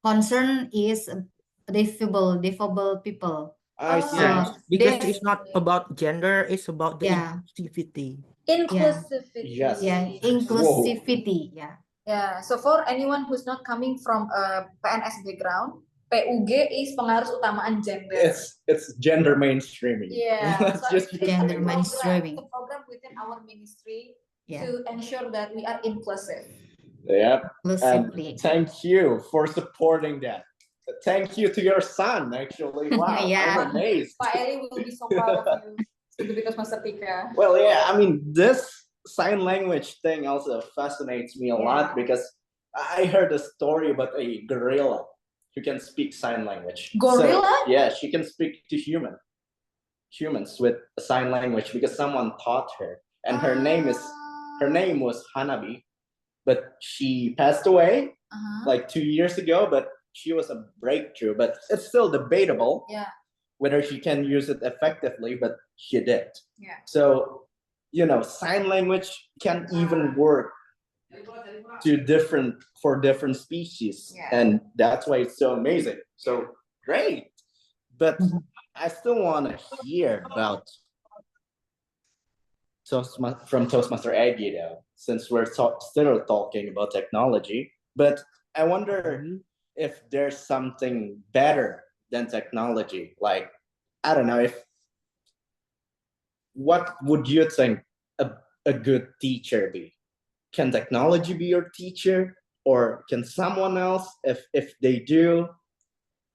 concern is defable people. I see. Yeah, because Deaf. it's not about gender, it's about the Yeah. inclusivity. Inclusivity. Yes. Yeah, inclusivity. Yeah. Yeah. So for anyone who's not coming from a PNS background, PUG is pengaruh utamaan gender. It's gender mainstreaming. Yeah. Let's So just it's Gender a mainstreaming. program within our ministry Yeah. to ensure that we are inclusive. Yeah. And Inclusivity. thank you for supporting that. Thank you to your son, actually. Wow. Yeah. I'm amazed. Pak Eli will be so proud of you, Studibitos Master Tika. Well, yeah, I mean, this sign language thing also fascinates me a lot because I heard a story about a gorilla who can speak sign language. Gorilla? So, yeah, she can speak to humans with sign language because someone taught her. And her name was Hanabi, but she passed away like 2 years ago, but she was a breakthrough, but it's still debatable whether she can use it effectively, but she did. Yeah. So, sign language can even work for different species. Yeah. And that's why it's so amazing. So great. But I still want to hear about from Toastmaster Aggie though, since we're still talking about technology. But I wonder if there's something better than technology. Like, I don't know, if what would you think a good teacher be? Can technology be your teacher, or can someone else? If they do,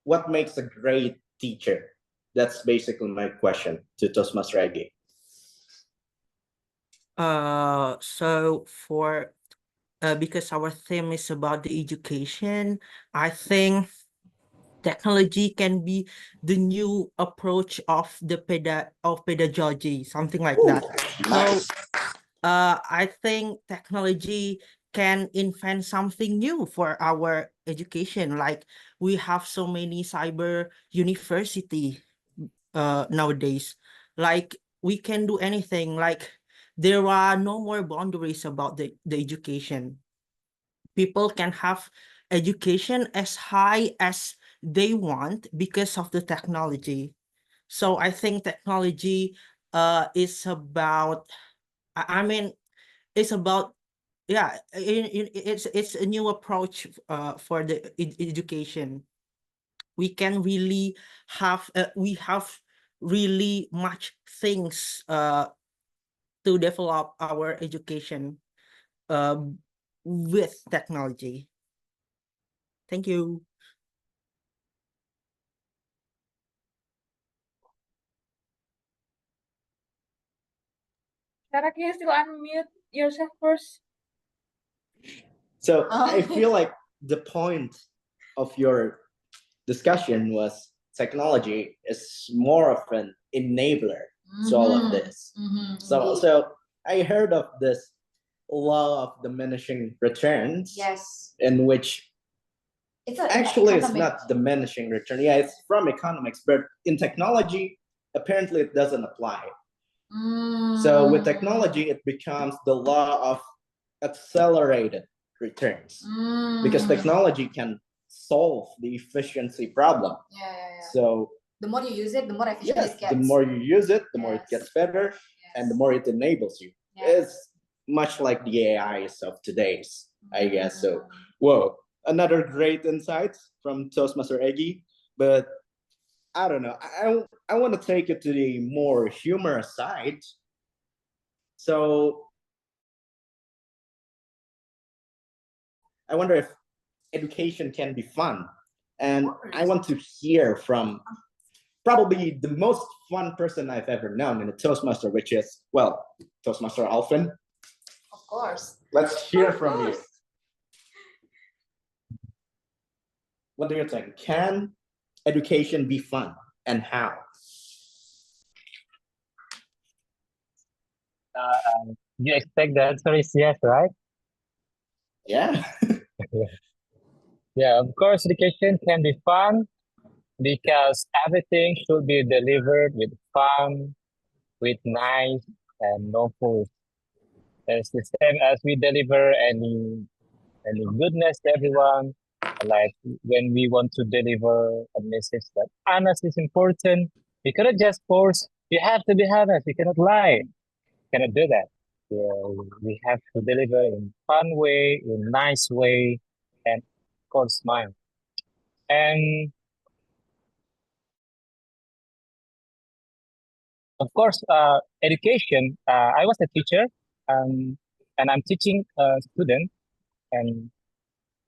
what makes a great teacher? That's basically my question to Toastmaster Aggie. So for because our theme is about the education, I think technology can be the new approach of the pedagogy, something like that. Nice. So I think technology can invent something new for our education. Like we have so many cyber university nowadays. Like we can do anything. Like there are no more boundaries about the education. People can have education as high as they want because of the technology. So I think technology is about, I mean, it's about, yeah, it's a new approach for the education. We can really have we have really much things to develop our education with technology. Thank you. Sarah, can you still unmute yourself first? So I feel like the point of your discussion was technology is more of an enabler to all of this. So I heard of this law of diminishing returns. Yes. In which It's it's not diminishing return. Yeah, it's from economics, but in technology, apparently it doesn't apply. So with technology, it becomes the law of accelerated returns because technology can solve the efficiency problem. Yeah. So The more you use it, the more efficient it gets. the more you use it, the more it Yes. gets better, and the more it enables you. Yes. It's much like the AIs of today's, I guess. So, whoa, another great insight from Toastmaster Eggy. But I don't know. I want to take it to the more humorous side. So I wonder if education can be fun. And I want to hear from probably the most fun person I've ever known in a Toastmaster, which is, well, Toastmaster Alvin. Of course. Let's hear from you. What do you think? Can education be fun, and how? You expect the answer is yes, right? Yeah. Yeah, of course, education can be fun because everything should be delivered with fun, with nice, and no force. It's the same as we deliver any goodness to everyone. Like when we want to deliver a message that honesty is important, we cannot just force. You have to be honest. You cannot lie. You cannot do that. Yeah, we have to deliver in fun way, in nice way, and of course smile. And of course, education. I was a teacher, um, and I'm teaching students, and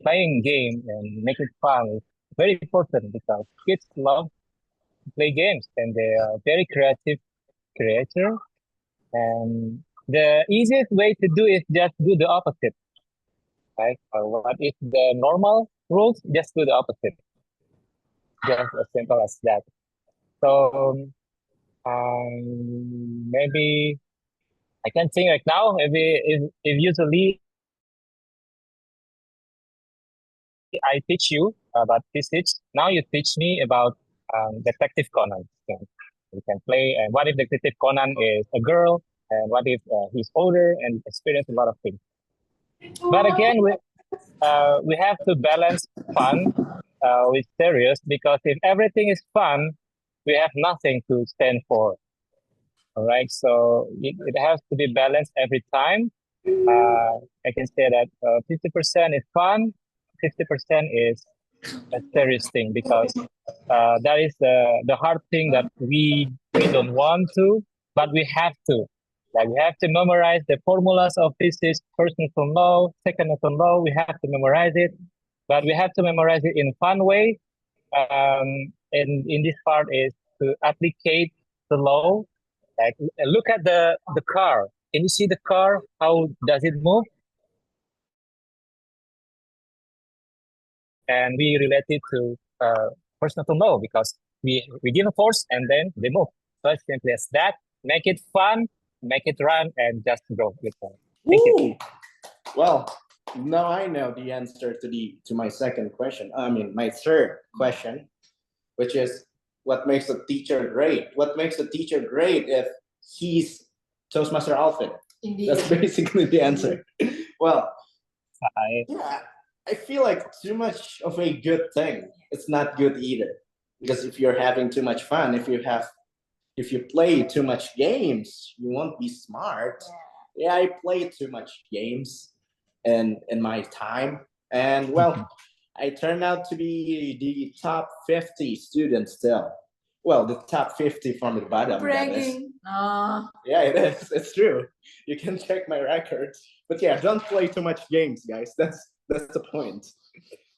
playing game and making fun is very important because kids love to play games and they are very creative creator. And the easiest way to do is just do the opposite, right? Or what is the normal rules? Just do the opposite. Just as simple as that. So maybe I can't sing right now. Maybe if usually I teach you about physics, now you teach me about Detective Conan. So we can play. And what if Detective Conan is a girl? And what if he's older and experienced a lot of things? But again, we have to balance fun with serious because if everything is fun, we have nothing to stand for. All right, so it has to be balanced every time. I can say that 50% is fun, 50% is a serious thing, because that is the hard thing that we don't want to, but we have to. Like, we have to memorize the formulas of physics, first Newton law, second Newton law. We have to memorize it, but we have to memorize it in a fun way. And in this part is to applicate the law. Like, look at the car. Can you see the car? How does it move? And we relate it to first Newton law, because we give a force and then they move. So as simply as that. Make it fun, make it run, and just go with it. Thank you. Well, now I know the answer to my second question. I mean, my third question, which is, what makes a teacher great? What makes a teacher great if he's Toastmaster Alvin? Indeed. That's basically the answer. Well, yeah, I feel like too much of a good thing, it's not good either. Because if you're having too much fun, if you play too much games, you won't be smart. Yeah, I play too much games in my time. And well, I turned out to be the top 50 student still. Well, the top 50 from the bottom. Bragging. Yeah, it is. It's true. You can check my records. But yeah, don't play too much games, guys. That's the point.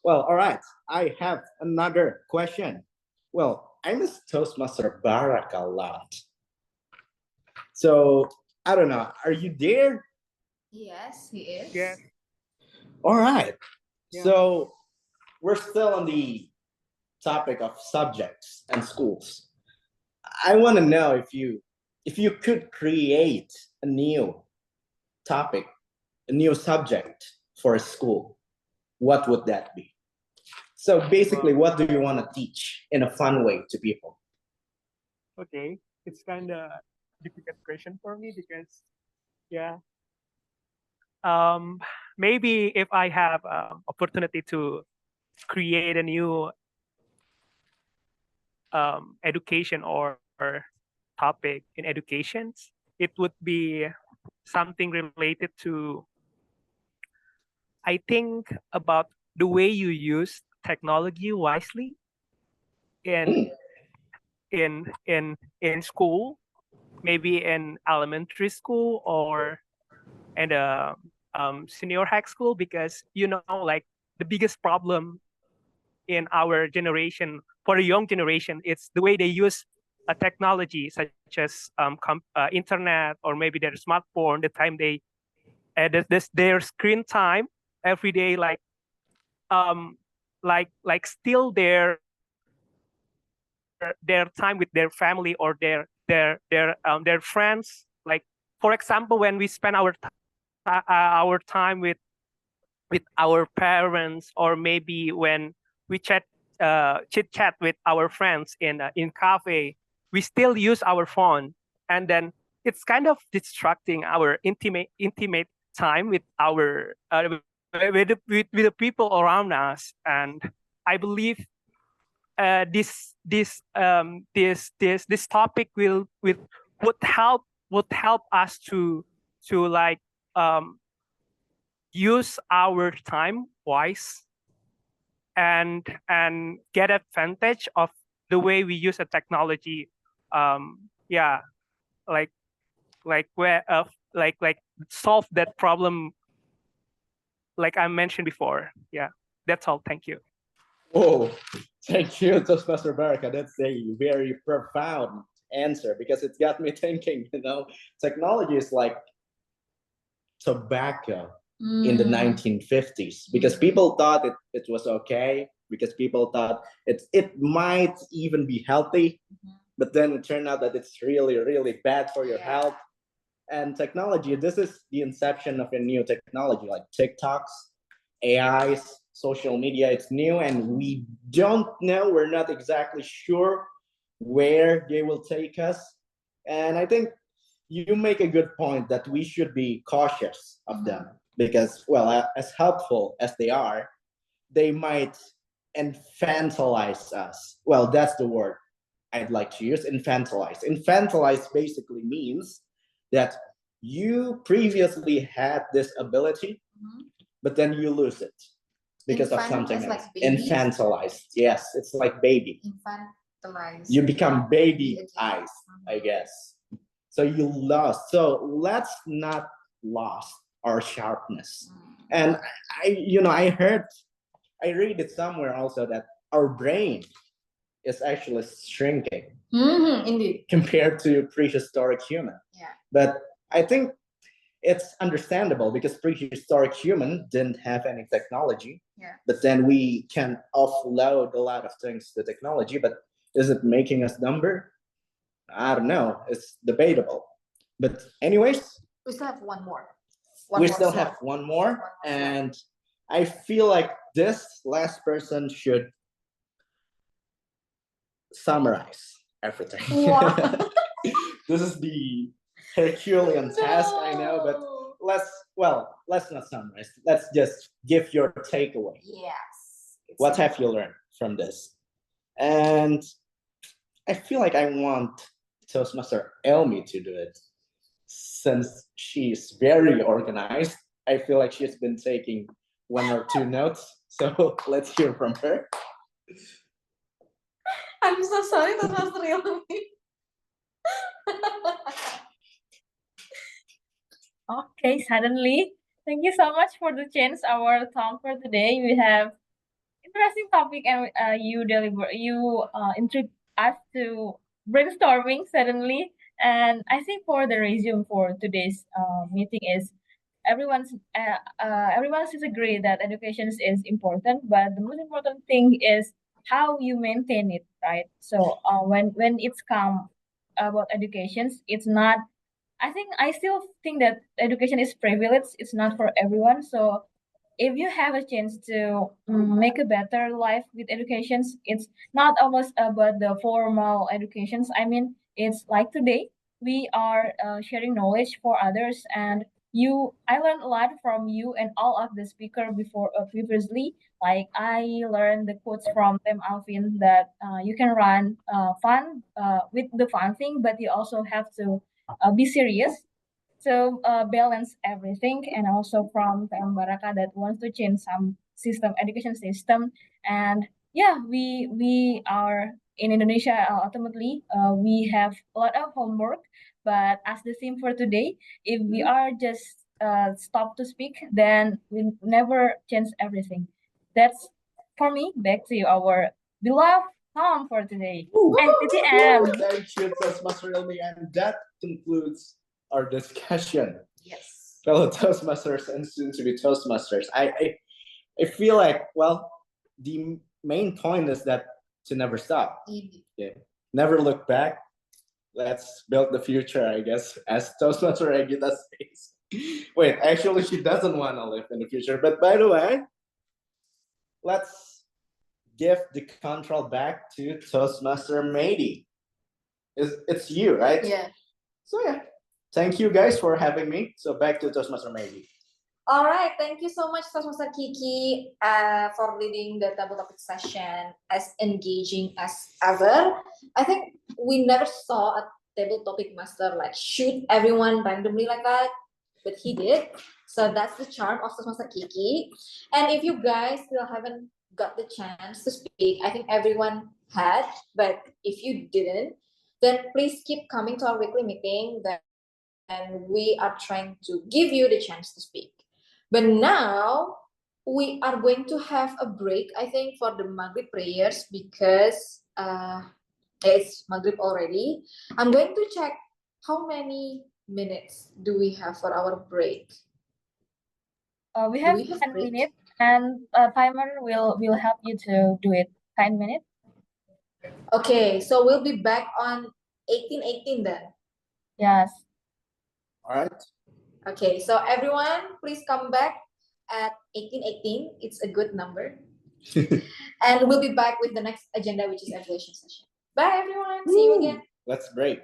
Well, all right. I have another question. Well, I miss Toastmaster Barak a lot. So, I don't know. Are you there? Yes, he is. Yeah. All right. Yeah. So, we're still on the topic of subjects and schools. I want to know if you could create a new topic, a new subject for a school, what would that be? So basically, what do you want to teach in a fun way to people? Okay, it's kind of difficult question for me because, yeah, maybe if I have opportunity to create a new education or topic in educations, it would be something related to, I think, about the way you use technology wisely in in school, maybe in elementary school or in a senior high school, because like the biggest problem in our generation, for the young generation, it's the way they use a technology such as internet or maybe their smartphone. The time they their screen time every day, like still their time with their family or their friends. Like, for example, when we spend our time with our parents, or maybe when we chit chat with our friends in cafe, we still use our phone, and then it's kind of distracting our intimate time with our with the people around us. And I believe this topic would help us to like use our time wise and get advantage of the way we use a technology. Yeah, like where like solve that problem like I mentioned before. Yeah, that's all. Thank you. Oh, thank you, Toastmaster Baraka. That's a very profound answer, because it got me thinking, technology is like tobacco in the 1950s, because people thought it was okay, because people thought it might even be healthy, but then it turned out that it's really, really bad for your health. And technology, this is the inception of a new technology like TikToks, AIs, social media. It's new, and we don't know, we're not exactly sure where they will take us. And I think you make a good point that we should be cautious of them, because, well, as helpful as they are, they might infantilize us. Well, that's the word. I'd like to use infantilize. Infantilize basically means that you previously had this ability, but then you lose it because of something else. Infantilized. Yes, it's like baby. Infantilized. You become baby eyes, I guess. So you lost. So let's not lost our sharpness. And I read it somewhere also that our brain is actually shrinking Indeed. compared to prehistoric human. Yeah. But I think it's understandable because prehistoric human didn't have any technology. Yeah. But then we can offload a lot of things to technology. But is it making us dumber? I don't know. It's debatable. But anyways, we still have one more. Have one more, and I feel like this last person should summarize everything. Wow. This is the Herculean task, I know, but let's not summarize. Let's just give your takeaway. Yes. What have you learned from this? And I feel like I want Toastmaster Elmi to do it. Since she's very organized, I feel like she's been taking 1 or 2 notes. So let's hear from her. I'm so sorry, that was really. Okay, suddenly, thank you so much for the chance. Our talk for today. We have interesting topic, and you intrigued us to brainstorming suddenly. And I think for the resume for today's meeting is everyone is agree that education is important, but the most important thing is how you maintain it, right? So when it's come about educations, it's not. I still think that education is privilege. It's not for everyone. So if you have a chance to make a better life with educations, it's not almost about the formal educations. I mean, it's like today we are sharing knowledge for others, and I learned a lot from you and all of the speaker before previously. Like I learned the quotes from them Alvin that you can run fun with the fun thing, but you also have to be serious, so balance everything, and also from Tam Baraka that wants to change some education system. And yeah, we are in Indonesia. Ultimately, we have a lot of homework. But as the theme for today, if we are just stop to speak, then we never change everything. That's for me. Back to you, our beloved Tom for today. And TTM. Thank you, Toastmaster Elmi, and that concludes our discussion. Yes. Fellow Toastmasters and soon to be Toastmasters. I feel like, the main point is that to never stop. Yeah. Never look back. Let's build the future, I guess, as Toastmaster Regita says. Wait, actually, she doesn't want to live in the future. But by the way, let's give the control back to Toastmaster Mady. It's you, right? Yeah. So yeah, thank you guys for having me. So back to Toastmaster Mady. All right, thank you so much, Toastmaster Kiki, for leading the table topic session as engaging as ever. I think we never saw a table topic master like shoot everyone randomly like that, but he did. So that's the charm of Toastmaster Kiki. And if you guys still haven't got the chance to speak, I think everyone had, but if you didn't, then please keep coming to our weekly meeting. And we are trying to give you the chance to speak. But now we are going to have a break, I think, for the Maghrib prayers because it's Maghrib already. I'm going to check how many minutes do we have for our break. We have 10 minutes, and timer will help you to do it. 10 minutes. Okay, so we'll be back on 18:18 then. Yes. All right. Okay, so everyone, please come back at 18:18. It's a good number. And we'll be back with the next agenda, which is evaluation session. Bye, everyone. See you again. Let's break.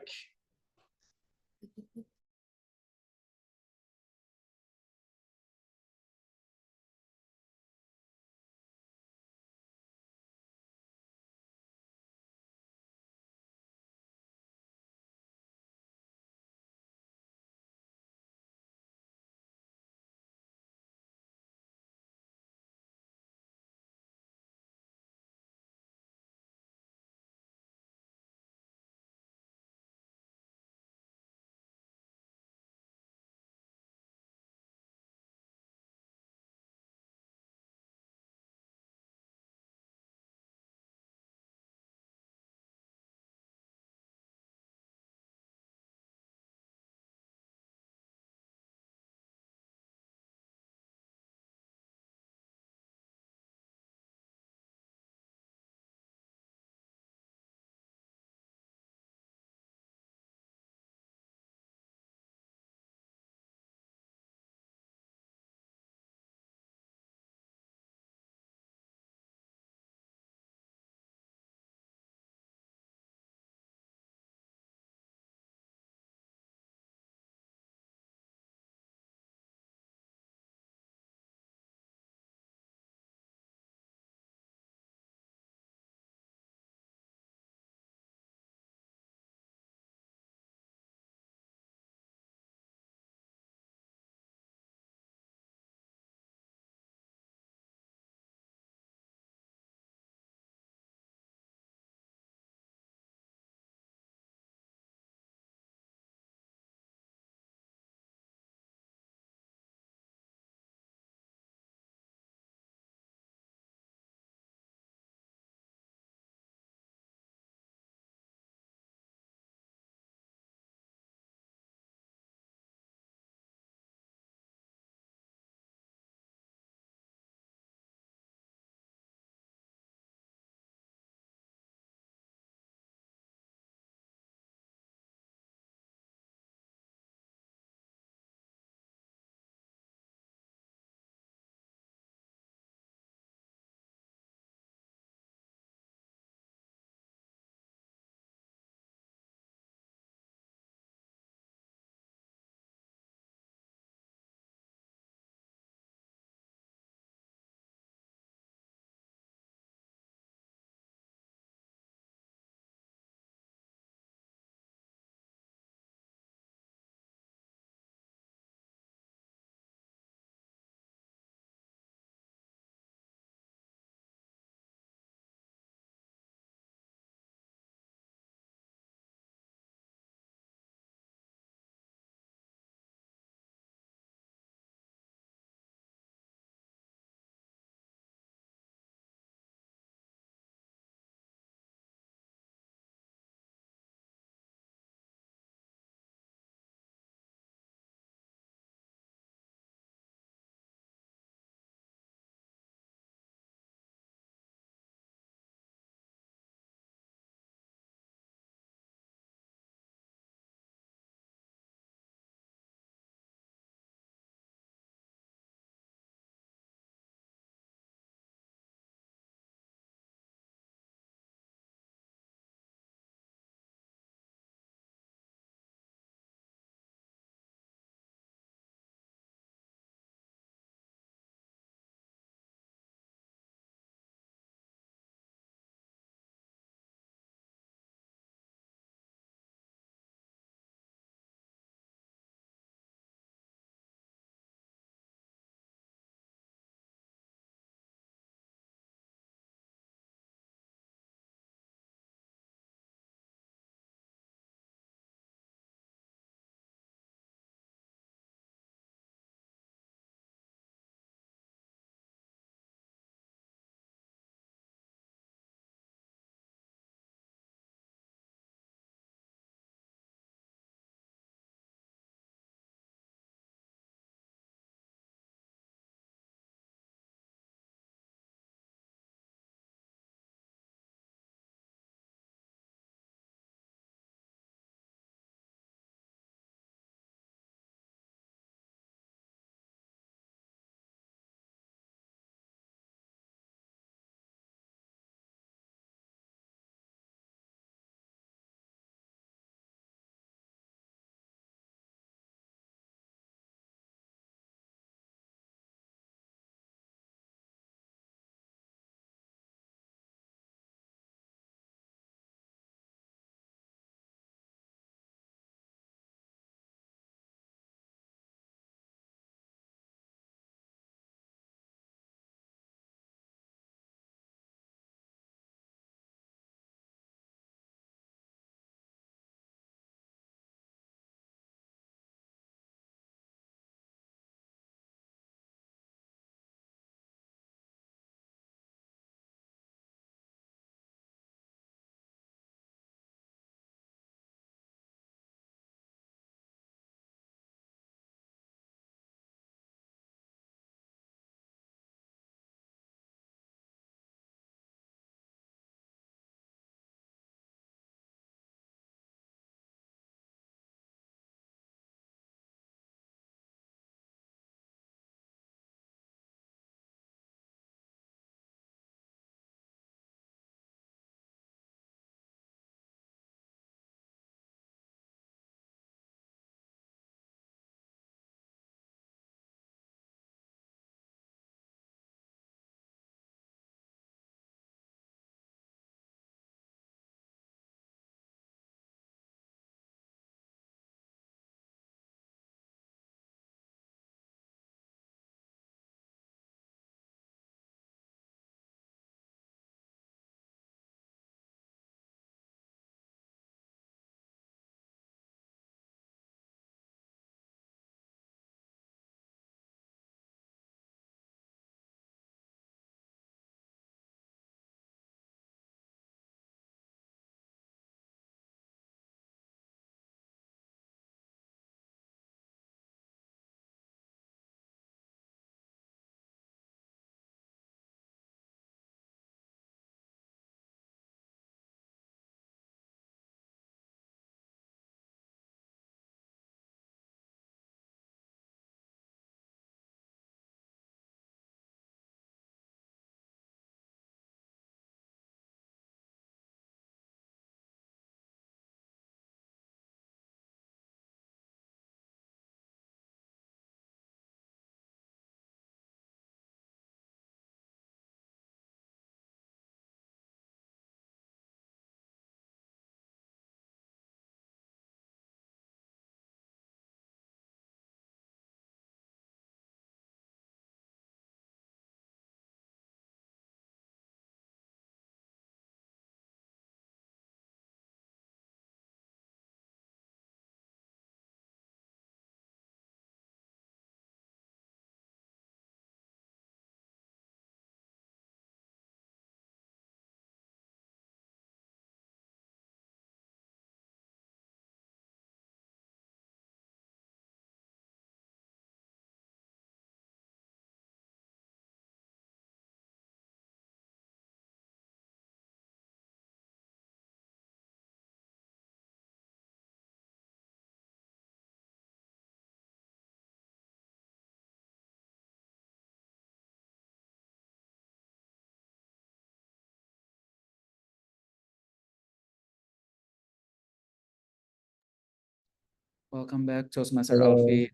Welcome back, Toastmaster Hello. Alfie.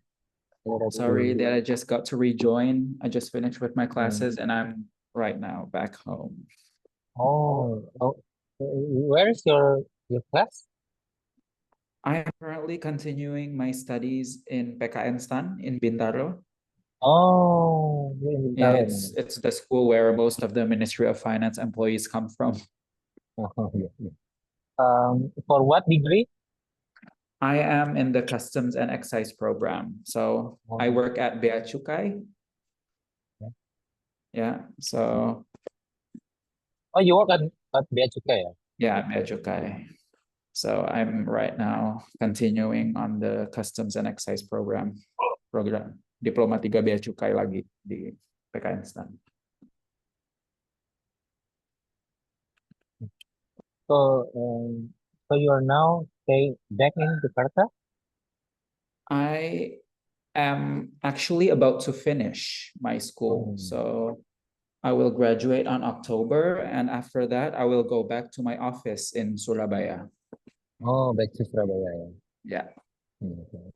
Hello, Sorry that everybody. I just got to rejoin. I just finished with my Mm. classes and I'm right now back home. Oh, where is your class? I am currently continuing my studies in PKN Stan in Bintaro. Oh, you're in Yeah, Bintaro now. it's the school where most of the Ministry of Finance employees come from. Oh, yeah. For what degree? I am in the Customs and Excise program. So I Oh, work at Bea Cukai. yeah. Yeah, so Oh, you work at Bea Cukai, yeah? yeah, Bea Cukai. So I'm right now continuing on the Customs and Excise program. Diploma 3 Bea Cukai lagi di PKN Stan. So you are now back in Jakarta? I am actually about to finish my school. Oh, So I will graduate on October, and after that, I will go back to my office in Surabaya. oh, back to Surabaya, Yeah. yeah. Okay.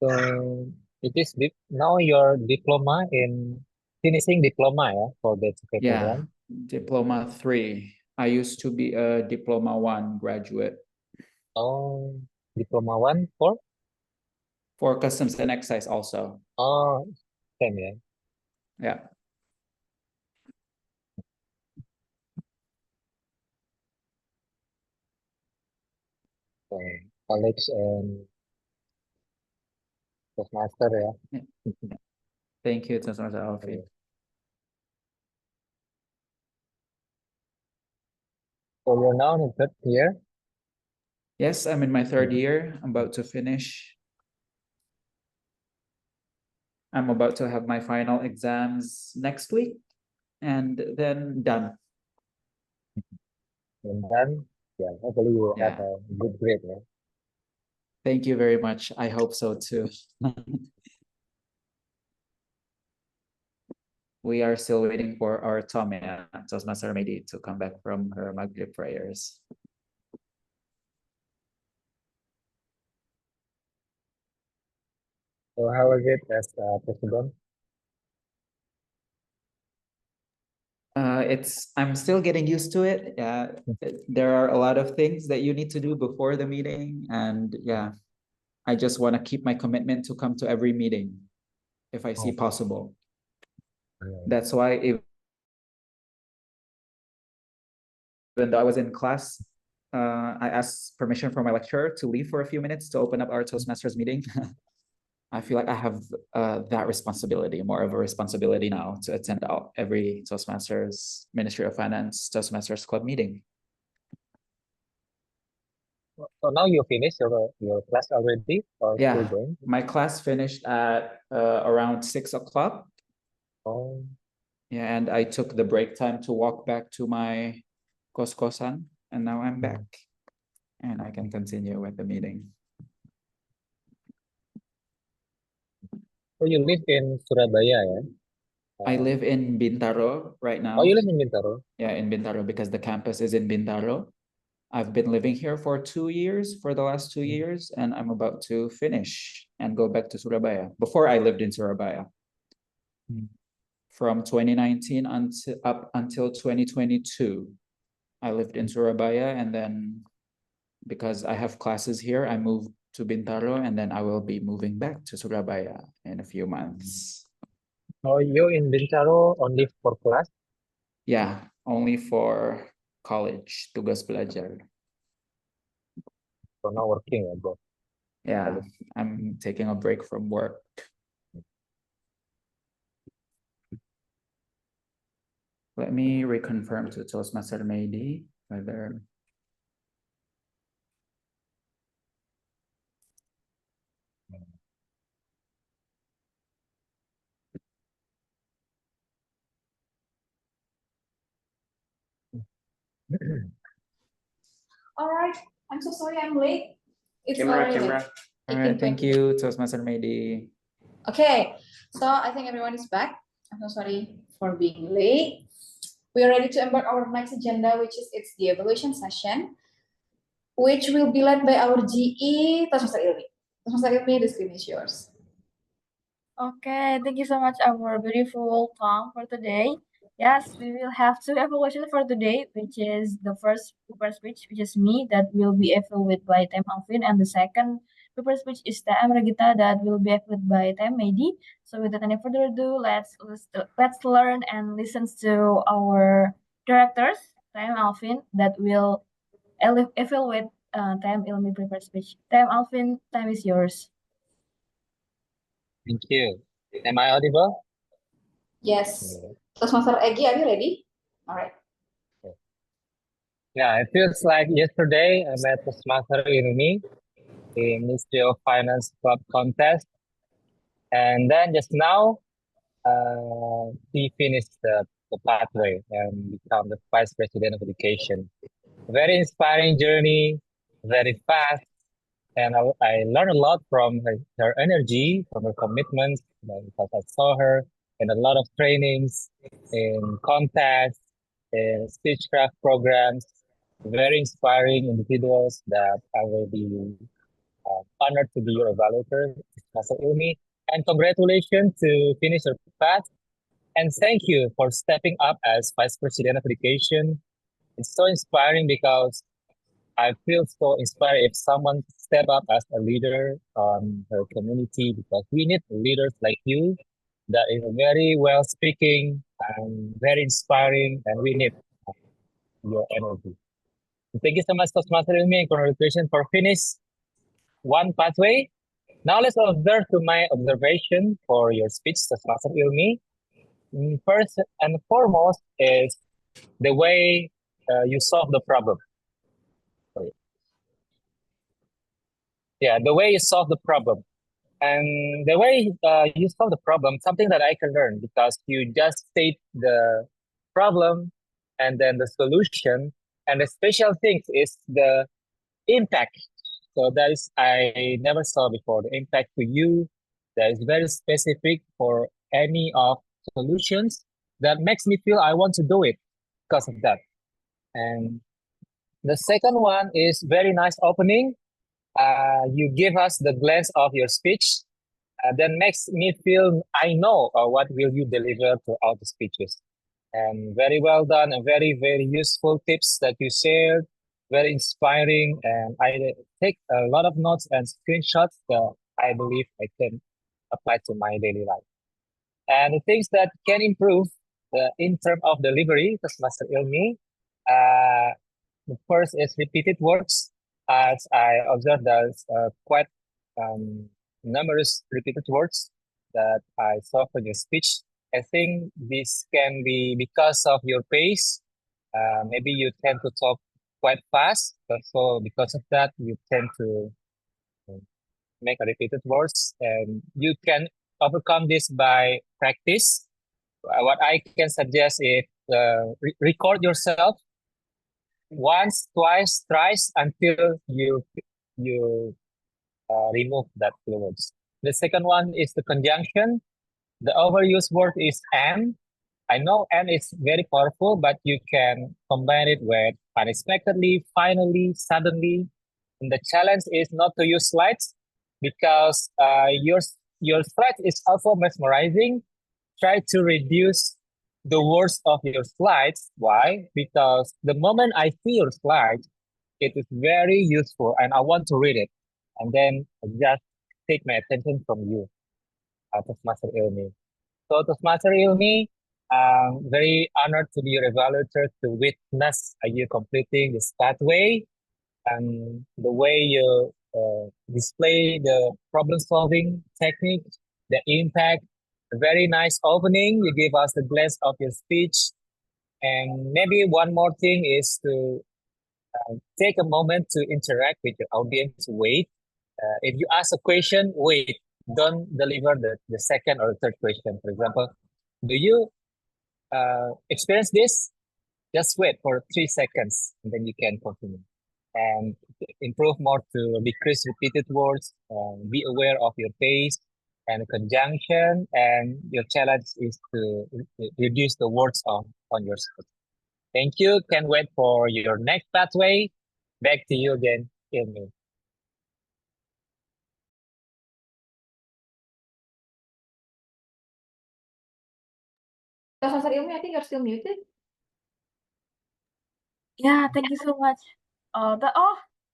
So it is now your diploma in finishing diploma, yeah, for the Cukai Yeah, program. Diploma 3. I used to be a Diploma 1 graduate Oh, diploma 1 for Customs and Excise also. oh, same, yeah. Yeah. So college and Toastmaster, yeah. Thank you, Toastmaster Alfie. Okay. So you're now in the third year? Yes, I'm in my third Mhm. year. I'm about to finish. I'm about to have my final exams next week and then done. And then, yeah, hopefully you will have Yeah. a good grade, yeah. Thank you very much. I hope so too. We are still waiting for our Tomia, Toastmaster Medi, to come back from her Maghrib prayers. So how was it as president? I'm still getting used to it. Yeah, there are a lot of things that you need to do before the meeting, and yeah, I just want to keep my commitment to come to every meeting if I see Oh, possible. yeah. That's why even though I was in class, I asked permission from my lecturer to leave for a few minutes to open up our Toastmasters meeting. I feel like I have that responsibility, more of a responsibility now to attend every Toastmasters Ministry of Finance Toastmasters Club meeting. So now you finished your class already or still Yeah, going? my class finished at around 6 o'clock. Oh, Yeah, and I took the break time to walk back to my kos-kosan, and now I'm back. And I can continue with the meeting. so you live in Surabaya, yeah? I live in Bintaro right now. Oh, you live in Bintaro? Yeah, in Bintaro because the campus is in Bintaro. I've been living here for 2 years, for the last 2 years, and I'm about to finish and go back to Surabaya. Before I lived in Surabaya. From 2019 until 2022, I lived in Surabaya, and then because I have classes here, I moved to Bintaro, and then I will be moving back to Surabaya in a few months. Oh, you in Bintaro only for class? Yeah, only for college, tugas belajar. So now working, yeah, bro. Yeah, I'm taking a break from work. Let me reconfirm to Toastmaster Medi whether All right. I'm so sorry I'm late. It's Camera, already camera. like All right, 18:20. thank you, Toastmaster Medi. Okay, so I think everyone is back. I'm so sorry for being late. We are ready to embark our next agenda, which is the evaluation session. which will be led by our GE, Toastmaster Ilmi. Toastmaster Ilmi, the screen is yours. Okay, thank you so much, our beautiful Tom, for today. Yes, we will have two evaluations for today, which is the first paper speech, which is me, that will be evaluated by Tem Alvin, and the second paper speech is Tem Regita, that will be evaluated by Tem Medi. So without any further ado, let's learn and listen to our directors, Tem Alvin, that will evaluate Tem Ilmi paper speech. Tem Alvin, time is yours. Thank you. Am I audible? Yes. Toastmaster Egi, are you ready? All right. Yeah, it feels like yesterday I met Toastmaster Ilmi in Ministry of Finance Club contest, and then just now he finished the pathway and become the Vice President of Education. Very inspiring journey, very fast, and I learned a lot from her energy, from her commitment, because I saw her in a lot of trainings, in contests, in speechcraft programs. Very inspiring individuals that I will be honored to be your evaluator, Mr. Ilmi. And congratulations to finish your path. And thank you for stepping up as Vice President of Education. It's so inspiring because I feel so inspired if someone step up as a leader on her community, because we need leaders like you that is very well speaking and very inspiring, and we need your energy. Thank you so much, Toastmaster Ilmi, and congratulations for finish one pathway. Now let's observe to my observation for your speech, Toastmaster Ilmi. First and foremost is the way you solve the problem. Yeah, the way you solve the problem. And the way you solve the problem, something that I can learn, because you just state the problem and then the solution. And the special thing is the impact. So that is, I never saw before, the impact to you that is very specific for any of solutions that makes me feel I want to do it because of that. And the second one is very nice opening. You give us the glance of your speech, that makes me feel I know what will you deliver throughout the speeches. And very well done, and very, very useful tips that you shared, very inspiring. And I take a lot of notes and screenshots that I believe I can apply to my daily life. And the things that can improve in terms of delivery, because Master Ilmi, the first is repeated words. As I observed, there's quite numerous repeated words that I saw from your speech. I think this can be because of your pace. Maybe you tend to talk quite fast, so because of that, you tend to make a repeated words, and you can overcome this by practice. What I can suggest is record yourself once, twice, thrice until you remove that words. The second one is the conjunction. The overused word is and. I know and is very powerful, but you can combine it with unexpectedly, finally, suddenly. And the challenge is not to use slides, because your slide is also mesmerizing. Try to reduce the words of your slides. Why? Because the moment I see your slide, it is very useful and I want to read it. And then I just take my attention from you, Toastmaster Ilmi. So Toastmaster Ilmi, I'm very honored to be your evaluator, to witness you completing this pathway, and the way you display the problem-solving technique, the impact. A very nice opening. You give us the glance of your speech. And maybe one more thing is to take a moment to interact with your audience. Wait. If you ask a question, wait. Don't deliver the second or third question. For example, do you experience this? Just wait for 3 seconds and then you can continue. And improve more to decrease repeated words, be aware of your pace and conjunction, and your challenge is to reduce the words on your script. Thank you. Can't wait for your next pathway. back to you again, Ilmi. Professor Ilmi, I think you're still muted. Yeah, thank you so much.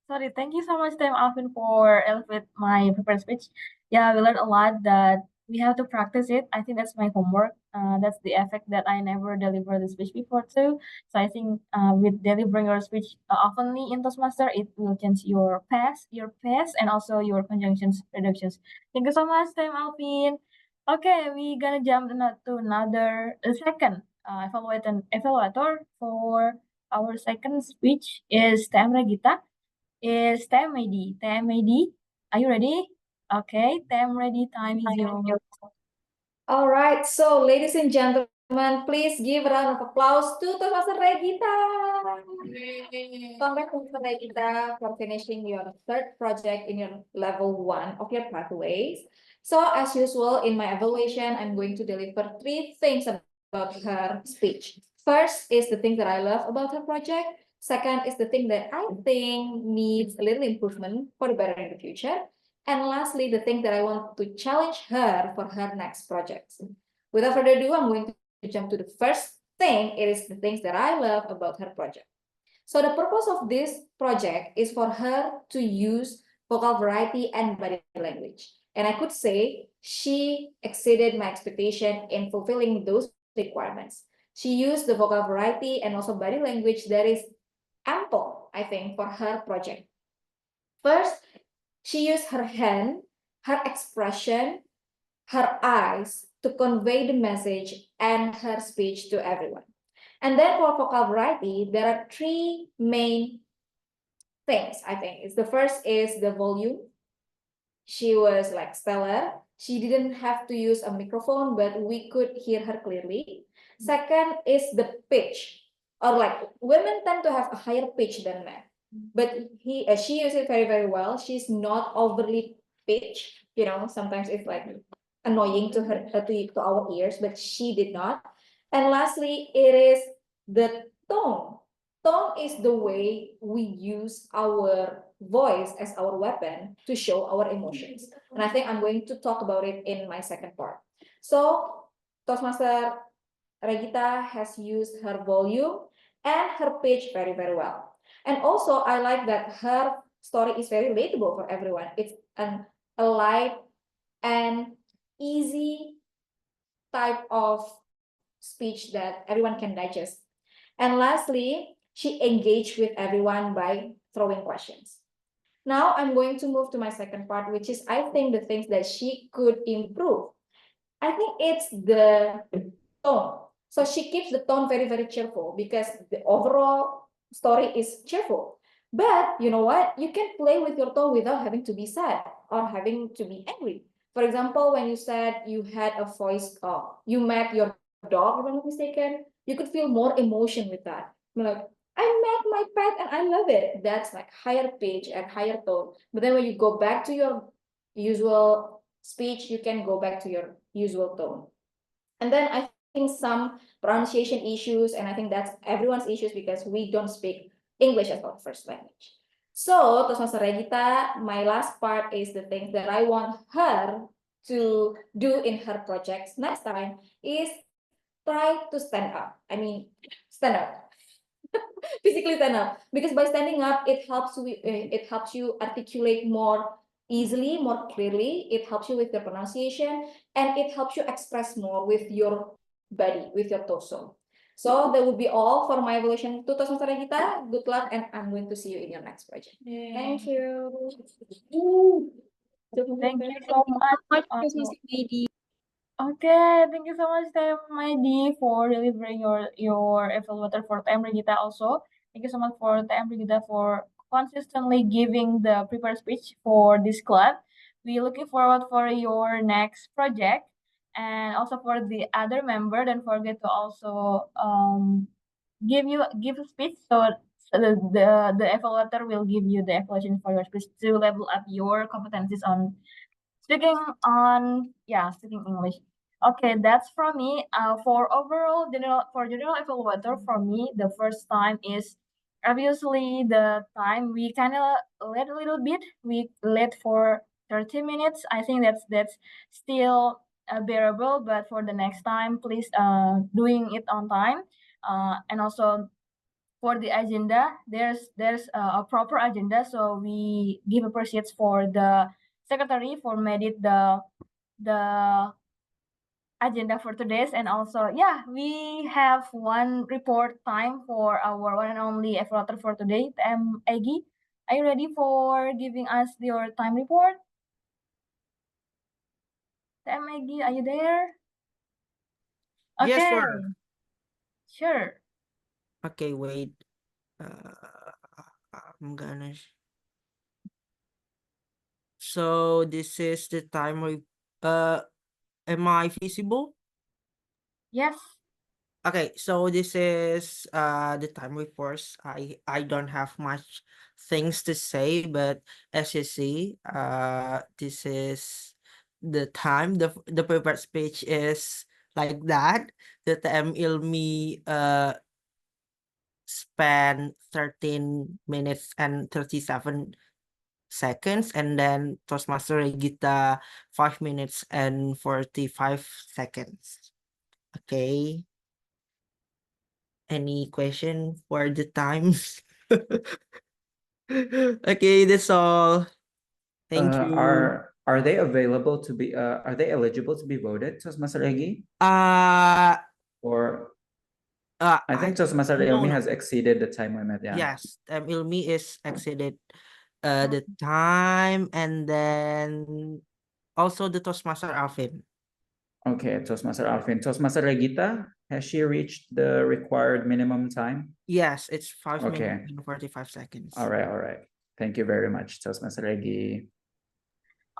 Sorry. Thank you so much, Tim Alvin, for elevate my prepared speech. Yeah, we learned a lot that we have to practice it. I think that's my homework. That's the effect that I never delivered the speech before too. So I think with delivering your speech oftenly in Toastmaster, it will change your pace, and also your conjunctions reductions. Thank you so much, Tim Alvin. Okay, we gonna jump to another second evaluator for our second speech is Gita. Is Tem ready? Tem ready? Are you ready? Okay, Tem ready. Time is yours. All right, so ladies and gentlemen, please give a round of applause to Toastmaster Regita. Congrats, Toastmaster Regita, for finishing your third project in your level 1 of your pathways. So as usual, in my evaluation, I'm going to deliver 3 things about her speech. First is the thing that I love about her project. Second is the thing that I think needs a little improvement for the better in the future. And lastly, the thing that I want to challenge her for her next projects. Without further ado, I'm going to jump to the first thing. It is the things that I love about her project. So the purpose of this project is for her to use vocal variety and body language. And I could say she exceeded my expectation in fulfilling those requirements. She used the vocal variety and also body language that is ample, I think, for her project. First, she used her hand, her expression, her eyes to convey the message and her speech to everyone. And then for vocal variety, there are 3 main things, I think. The first is the volume. She was like stellar. She didn't have to use a microphone, but we could hear her clearly. Second is the pitch, or like women tend to have a higher pitch than men, but she used it very, very well. She's not overly pitched, sometimes it's like annoying to her, to our ears, but she did not. And lastly, it is the tone. Tone is the way we use our voice as our weapon to show our emotions. And I think I'm going to talk about it in my second part. So Toastmaster Regita has used her volume and her pitch very, very well. And also I like that her story is very relatable for everyone. It's a light and easy type of speech that everyone can digest. And lastly, she engaged with everyone by throwing questions. Now I'm going to move to my second part, which is I think the things that she could improve. I think it's the tone. So she keeps the tone very, very cheerful because the overall story is cheerful. But you know what? You can play with your tone without having to be sad or having to be angry. For example, when you said you had a voice, you met your dog, if I'm not mistaken, you could feel more emotion with that. Like, I met my pet and I love it. That's like higher pitch and higher tone. But then when you go back to your usual speech, you can go back to your usual tone. And then I think some pronunciation issues, and I think that's everyone's issues because we don't speak English as our first language. So, Toastmaster Regita, my last part is the things that I want her to do in her projects next time is try to stand up. I mean, stand up. Physically stand up. Because by standing up, it helps you articulate more easily, more clearly. It helps you with the pronunciation, and it helps you express more with your body, with your torso. So that would be all for my evaluation 2000 Regita. Good luck, and I'm going to see you in your next project. Thank you. Thank you so much. Okay, thank you so much, Tem Maidi, for delivering your evaluator for Tem Regita also. Thank you so much for Tem Regita for consistently giving the prepared speech for this club. We're looking forward for your next project, and also for the other member. Don't forget to also give a speech, so the evaluator will give you the evaluation for your speech to level up your competencies on speaking English. Okay, that's from me. For general evaluator, for me, the first time is obviously the time we kind of late a little bit. We late for 30 minutes. I think that's still bearable, but for the next time, please doing it on time. And also for the agenda, there's a proper agenda, so we give appreciates for the secretary for made it the agenda for today's. And also, yeah, we have one report time for our one and only evaluator for today, Aggie. Are you ready for giving us your time report? Aggie, are you there? Okay. Yes, sir. Sure. Okay, wait. I'm gonna. So this is the time. Am I visible? Yes. Okay, so this is the time reports. I don't have much things to say, but as you see, this is the time. The prepared speech is like that. The TM Ilmi spent 13 minutes and 37 seconds, and then Toastmaster Regita 5 minutes and 45 seconds. Okay. Any question for the times? Okay, that's all. Thank you. Are they available to be are they eligible to be voted, Toastmaster Egi? Or I think Toastmaster Ilmi no. has exceeded the time limit. Yeah. Yes, Ilmi is exceeded the time, and then also the Toastmaster Alvin. Okay, Toastmaster Alvin. Toastmaster Regita, has she reached the required minimum time? Yes, it's 5 Okay. minutes and 45 seconds. All right. Thank you very much, Toastmaster Regi.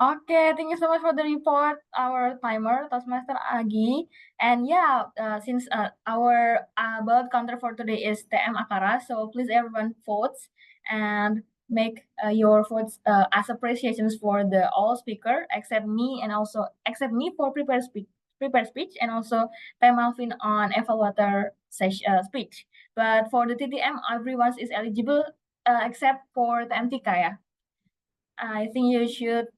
Okay, thank you so much for the report, our timer, Toastmaster Agi. And yeah, since our ballot counter for today is TM Akara, so please everyone votes and make your votes as appreciations for the all speaker, except me, and also except me for prepared speech, and also TM Alvin on evaluator speech. But for the TTM, everyone is eligible except for TM Tika, yeah. I think you should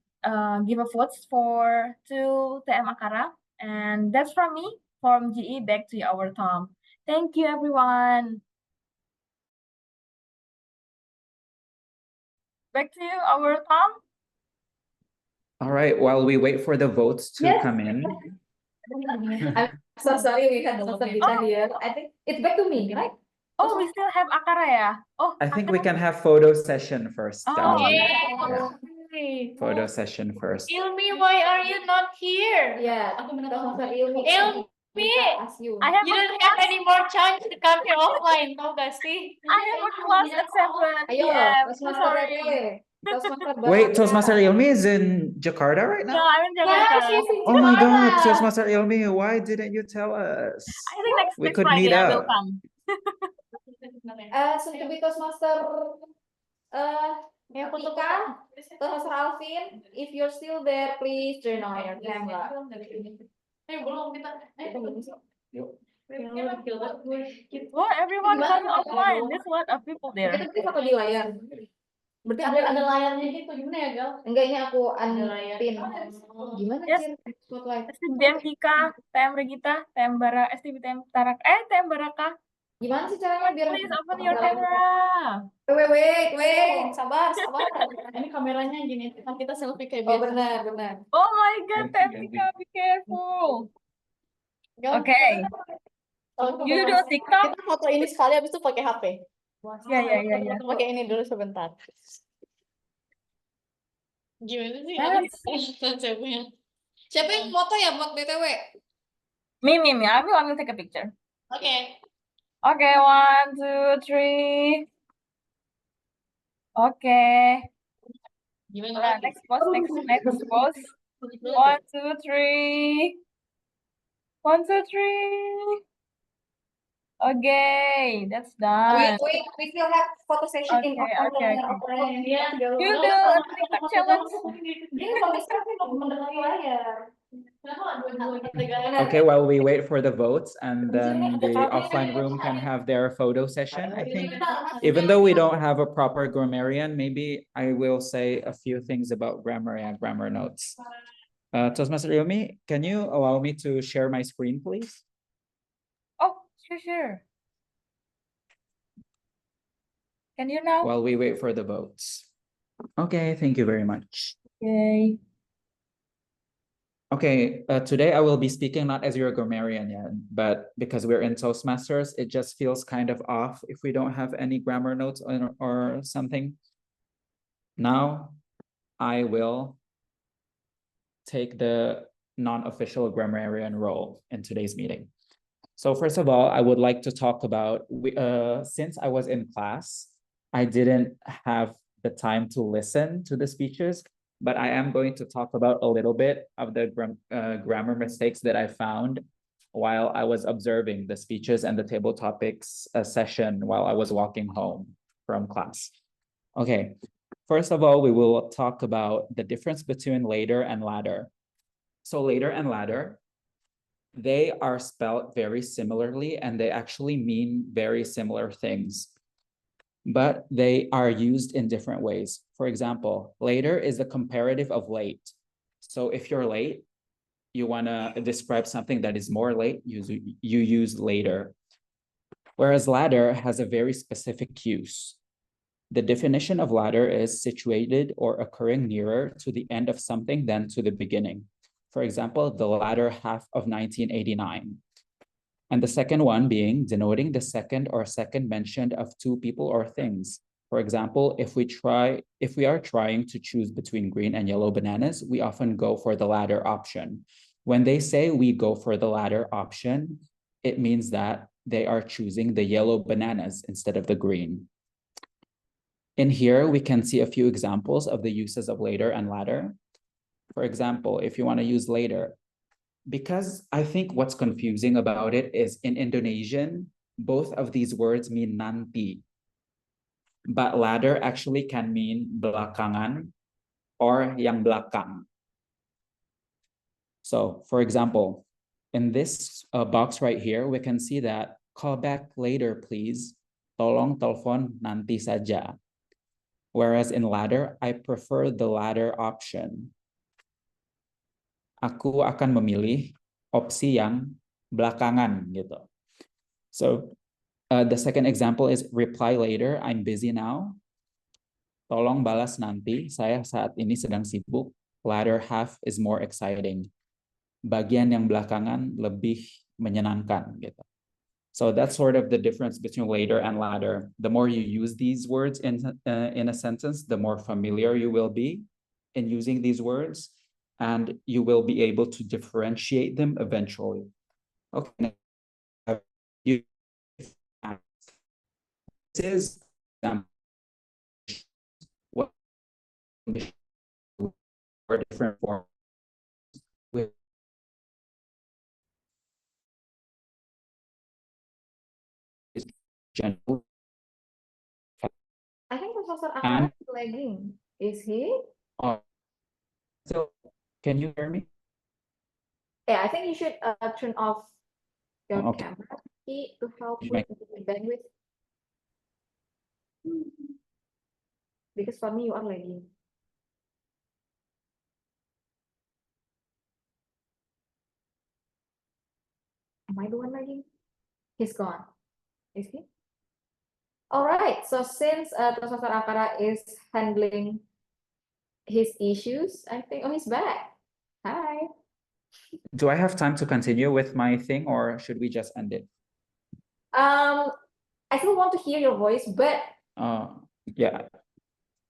give a votes for to TM Akara. And that's from me, from GE, back to our Tom. Thank you, everyone. Back to you, our Tom. All right, while we wait for the votes to come in. I'm so sorry we had Dr. Gita here. I think it's back to me, right? Oh, we still have Akara, yeah? Oh, I think we can have photo session first. Oh, Yeah. Photo session first. Ilmi, why are you not here? Yeah, aku Dr. Ilmi. I have You don't have any more chance to come here offline, tau gak sih? I have a class at 7 Ayo, p.m. Toastmaster Rete. Wait, Toastmaster Ilmi is in Jakarta right No, now? I'm in Jakarta. Oh my God, Toastmaster Ilmi, why didn't you tell us? I think next could Friday meet I will up. come. Soon to be Toastmaster Tika, Toastmaster Alvin, if you're still there, please join our camera. Well, everyone coming offline. There's a lot of people there. Kita foto di layar. Berarti ada layarnya gitu, gimana ya, Gal? Enggak, ini aku unpin. Gimana, Yes. Cir? Spotlight. STBM Tika, TM Regita, TM Bara, STBM TM Baraka. Gimana sih caranya biar Please open your camera. Wait. Sabar. Ini kameranya gini, kita selfie kayak Oh, biasa. benar. Oh my God, TM Tika, be careful. Okay. You do a TikTok? Kita foto ini sekali, habis itu pakai HP. Ya. Pakai ini dulu sebentar. Gimana sih? Siapa yang foto ya buat BTW? Me. I will take a picture. Oke. Okay, 1, 2, 3. Okay. Gimana? Next pose. 1, 2, 3. 1, 2, 3. Okay, that's done. Wait, we still have photo session in Okay. Yeah, You do a TikTok challenge. Dia kalau misalnya mau bener layar. Okay, while we wait for the votes, and then the offline room can have their photo session. I think even though we don't have a proper grammarian, maybe I will say a few things about grammar and grammar notes. Toastmaster Yomi, can you allow me to share my screen, please? Oh, sure. Can you now? While we wait for the votes. Okay, thank you very much. Okay. Okay, today I will be speaking not as your grammarian yet, but because we're in Toastmasters, it just feels kind of off if we don't have any grammar notes or something. Now, I will take the non-official grammarian role in today's meeting. So first of all, I would like to talk about, since I was in class, I didn't have the time to listen to the speeches, but I am going to talk about a little bit of the grammar mistakes that I found while I was observing the speeches and the table topics session while I was walking home from class. Okay, first of all, we will talk about the difference between later and latter. So later and latter, they are spelled very similarly and they actually mean very similar things, but they are used in different ways. For example, later is a comparative of late. So if you're late, you want to describe something that is more late, you use later. Whereas latter has a very specific use. The definition of latter is situated or occurring nearer to the end of something than to the beginning. For example, the latter half of 1989. And the second one being denoting the second or second mentioned of two people or things. For example, if we are trying to choose between green and yellow bananas, we often go for the latter option. When they say we go for the latter option, it means that they are choosing the yellow bananas instead of the green. In here, we can see a few examples of the uses of later and latter. For example, if you want to use later, because I think what's confusing about it is in Indonesian, both of these words mean nanti, but latter actually can mean belakangan or yang belakang. So for example, in this box right here, we can see that call back later, please. Tolong telepon nanti saja. Whereas in latter, I prefer the latter option. Aku akan memilih opsi yang belakangan gitu. So the second example is reply later, I'm busy now. Tolong balas nanti, saya saat ini sedang sibuk. Latter half is more exciting. Bagian yang belakangan lebih menyenangkan gitu. So that's sort of the difference between later and latter. The more you use these words in a sentence, the more familiar you will be in using these words, and you will be able to differentiate them eventually. Okay. This is what are different forms with general. I think Professor Akara is lagging. Is he? So can you hear me? Yeah, I think you should turn off your Okay. camera key to help You with the bandwidth. Because for me, you are lagging. Am I the one lagging? He's gone. Is he? All right. So since Professor Akara is handling his issues, I think, oh, he's back. Hi. Do I have time to continue with my thing or should we just end it? I still want to hear your voice, but Yeah.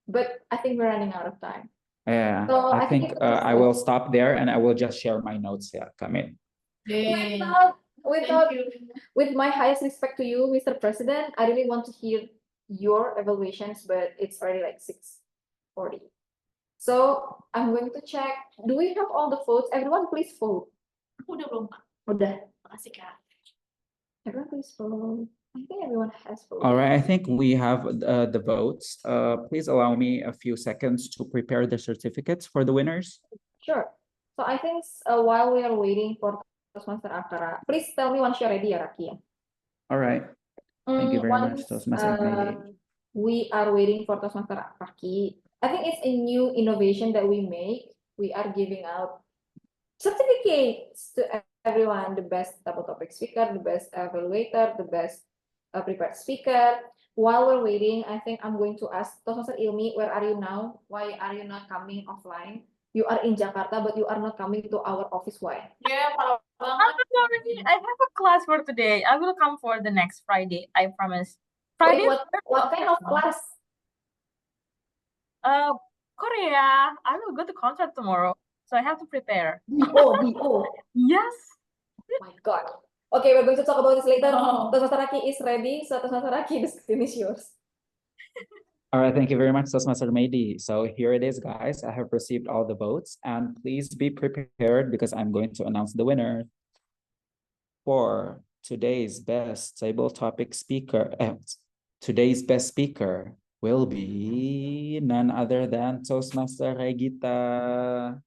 But I think we're running out of time. Yeah, So I think I will stop there and I will just share my notes here. Come in. With my highest respect to you, Mr. President, I really want to hear your evaluations, but it's already like 6:40. So I'm going to check. Do we have all the votes? Everyone please vote. Udah belum, Pak? Udah. Makasih, Kak. Everyone please vote. I think everyone has voted. All right, I think we have the votes. Please allow me a few seconds to prepare the certificates for the winners. Sure. So So I think while we are waiting for Toastmaster Akara, please tell me once you're ready, ya, Raki. All right. Thank you very much, Once Toastmaster Mehdi. we are waiting for Toastmaster Raki, I think it's a new innovation that we make. We are giving out certificates to everyone, the best double topic speaker, the best evaluator, the best prepared speaker. While we're waiting, I think I'm going to ask Toastmaster Ilmi, where are you now? Why are you not coming offline? You are in Jakarta, but you are not coming to our office. Why? Yeah, I'm sorry. I have a class for today. I will come for the next Friday. I promise. Wait, Friday. what kind of class? Korea. I will go to concert tomorrow, so I have to prepare. BO. Yes. Oh my God. Okay, we're going to talk about this later. Toastmaster Raki is ready, so Toastmaster Raki, the screen is yours. All right, thank you very much, Toastmaster Mehdi. So here it is, guys. I have received all the votes, and please be prepared because I'm going to announce the winner for today's best table topic speaker. Today's best speaker will be none other than Toastmaster Regita.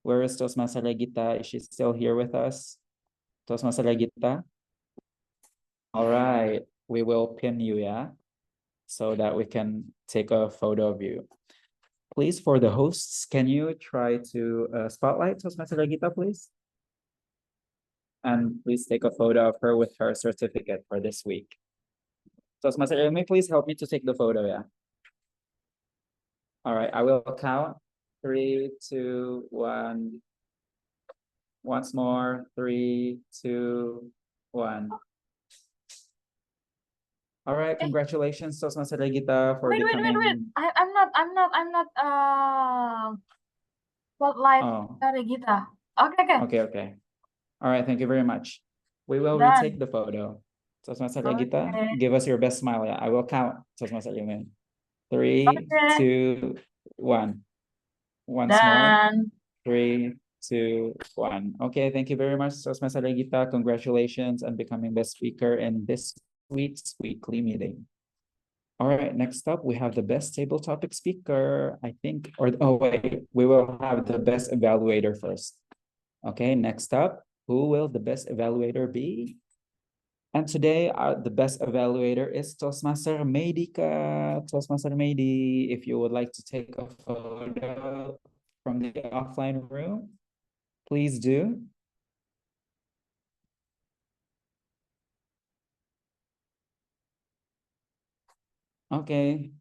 Where is Toastmaster Regita? Is she still here with us? Toastmaster Regita? All right, we will pin you, yeah? So that we can take a photo of you. Please, for the hosts, can you try to spotlight Toastmaster Regita, please? And please take a photo of her with her certificate for this week. Toastmaster Ilmi, please help me to take the photo, yeah? All right, I will count. 3, 2, 1. Once more, 3, 2, 1. All right, congratulations, Toastmaster Regita, for becoming. Wait. I'm not spotlight Regita. Okay. All right, thank you very much. We will Done. retake the photo. Toastmaster Regita, give us your best smile. Yeah, I will count. Toastmaster Regita. 3, 2, 1. Once more. 3, 2, 1. Okay, thank you very much, Toastmaster Regita. Congratulations on becoming best speaker in this week's weekly meeting. All right, next up, we have the best table topic speaker, I think, we will have the best evaluator first. Okay, next up, who will the best evaluator be? And today, the best evaluator is Toastmaster Meidika. Toastmaster Meidi, if you would like to take a photo from the offline room, please do. Okay,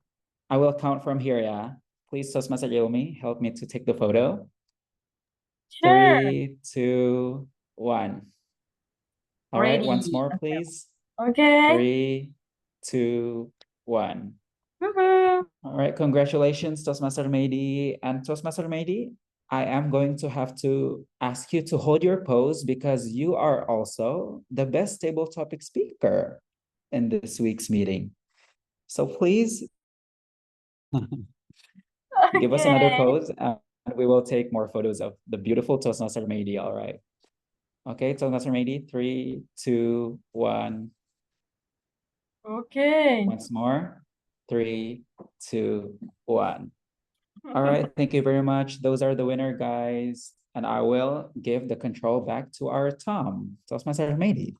I will count from here, yeah? Please, Toastmaster Yomi, help me to take the photo. Sure. 3, 2, 1. All right, once more, please. Okay. 3, 2, 1. Woohoo. All right, congratulations, Toastmaster Meidi. And Toastmaster Meidi, I am going to have to ask you to hold your pose because you are also the best table topic speaker in this week's meeting. So please give us another pose and we will take more photos of the beautiful Toastmaster Meidi, all right? Okay, Toastmaster Meidi, 3, 2, 1. Okay. Once more, 3, 2, 1. All right, thank you very much. Those are the winner, guys. And I will give the control back to our Tom. Toastmaster Meidi.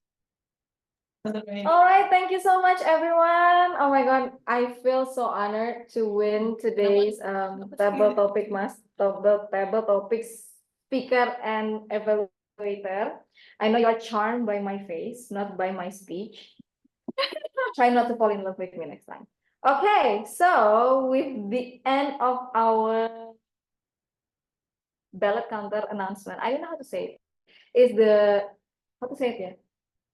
All right, thank you so much, everyone. Oh my God, I feel so honored to win today's table topics speaker and evaluator. I know you are charmed by my face, not by my speech. Try not to fall in love with me next time. Okay, so with the end of our ballot counter announcement, I don't know how to say it. Is the how to say it, yeah?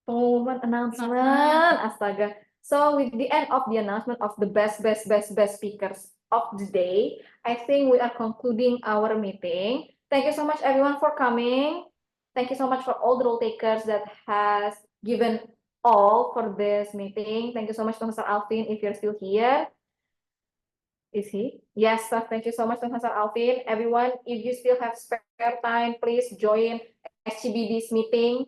Pengumuman announcement, astaga. So with the end of the announcement of the best speakers of the day, I think we are concluding our meeting. Thank you so much everyone for coming. Thank you so much for all the role takers that has given all for this meeting. Thank you so much, Professor Alvin, if you're still here. Is he? Yes, sir. Thank you so much, Professor Alvin. Everyone, if you still have spare time, please join SCBD's meeting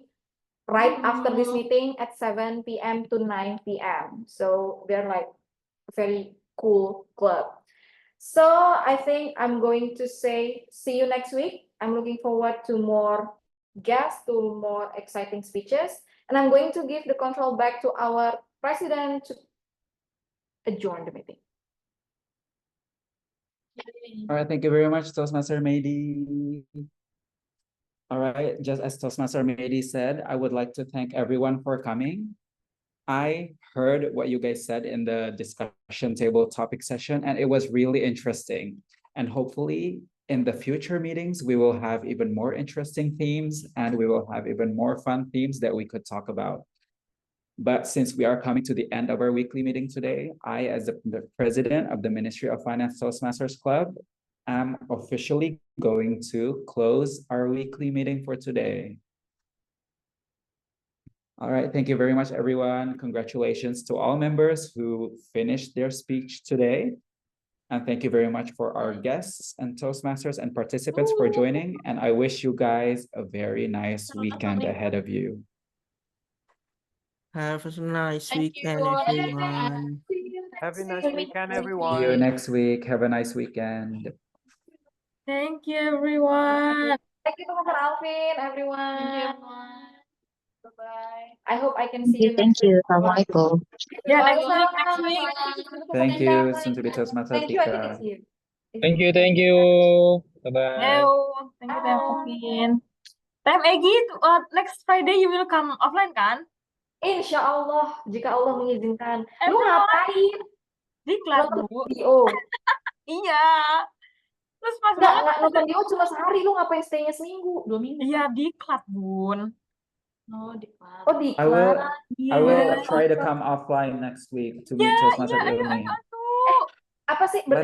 right after this meeting at 7 p.m. to 9 p.m. So they're like a very cool club. So I think I'm going to say see you next week. I'm looking forward to more guests, to more exciting speeches. And I'm going to give the control back to our president to adjourn the meeting. All right, thank you very much, Toastmaster Mehdi. All right, just as Toastmaster Mehdi said, I would like to thank everyone for coming. I heard what you guys said in the discussion table topic session, and it was really interesting. And hopefully in the future meetings, we will have even more interesting themes and we will have even more fun themes that we could talk about. But since we are coming to the end of our weekly meeting today, I, as the president of the Ministry of Finance Toastmasters Club, am officially going to close our weekly meeting for today. All right, thank you very much, everyone. Congratulations to all members who finished their speech today. And thank you very much for our guests and Toastmasters and participants for joining. And I wish you guys a very nice weekend ahead of you. Have a nice Thank weekend, you. everyone. Have a nice weekend, See you everyone. next week. Have a nice weekend. Thank you, everyone. Thank you, Dr. Alvin, everyone. Thank you, everyone. Bye-bye. I hope I can see you Thank next week. you. Assalamualaikum. Yeah, next Welcome. week, next week. Thank you, soon to be Toastmaster Thank you. I think Tika. it's you. Thank you. Thank you. Bye-bye. Hello. Thank you, Teh Alvin. Teh Egy, next Friday you will come offline kan? Insya Allah, jika Allah mengizinkan. Lu Everyone. ngapain? Diklat, Nonton Bu. video. Iya. Terus pas Nggak banget. nonton video cuma sehari. Lu ngapain stay-nya seminggu, 2 minggu? Iya, diklat, Bun. Oh, diklat. Oh, I will Iya. I will try to come offline next week to meet Iya, Toastmaster ayo, Ilmi. atuh. Apa sih? Berarti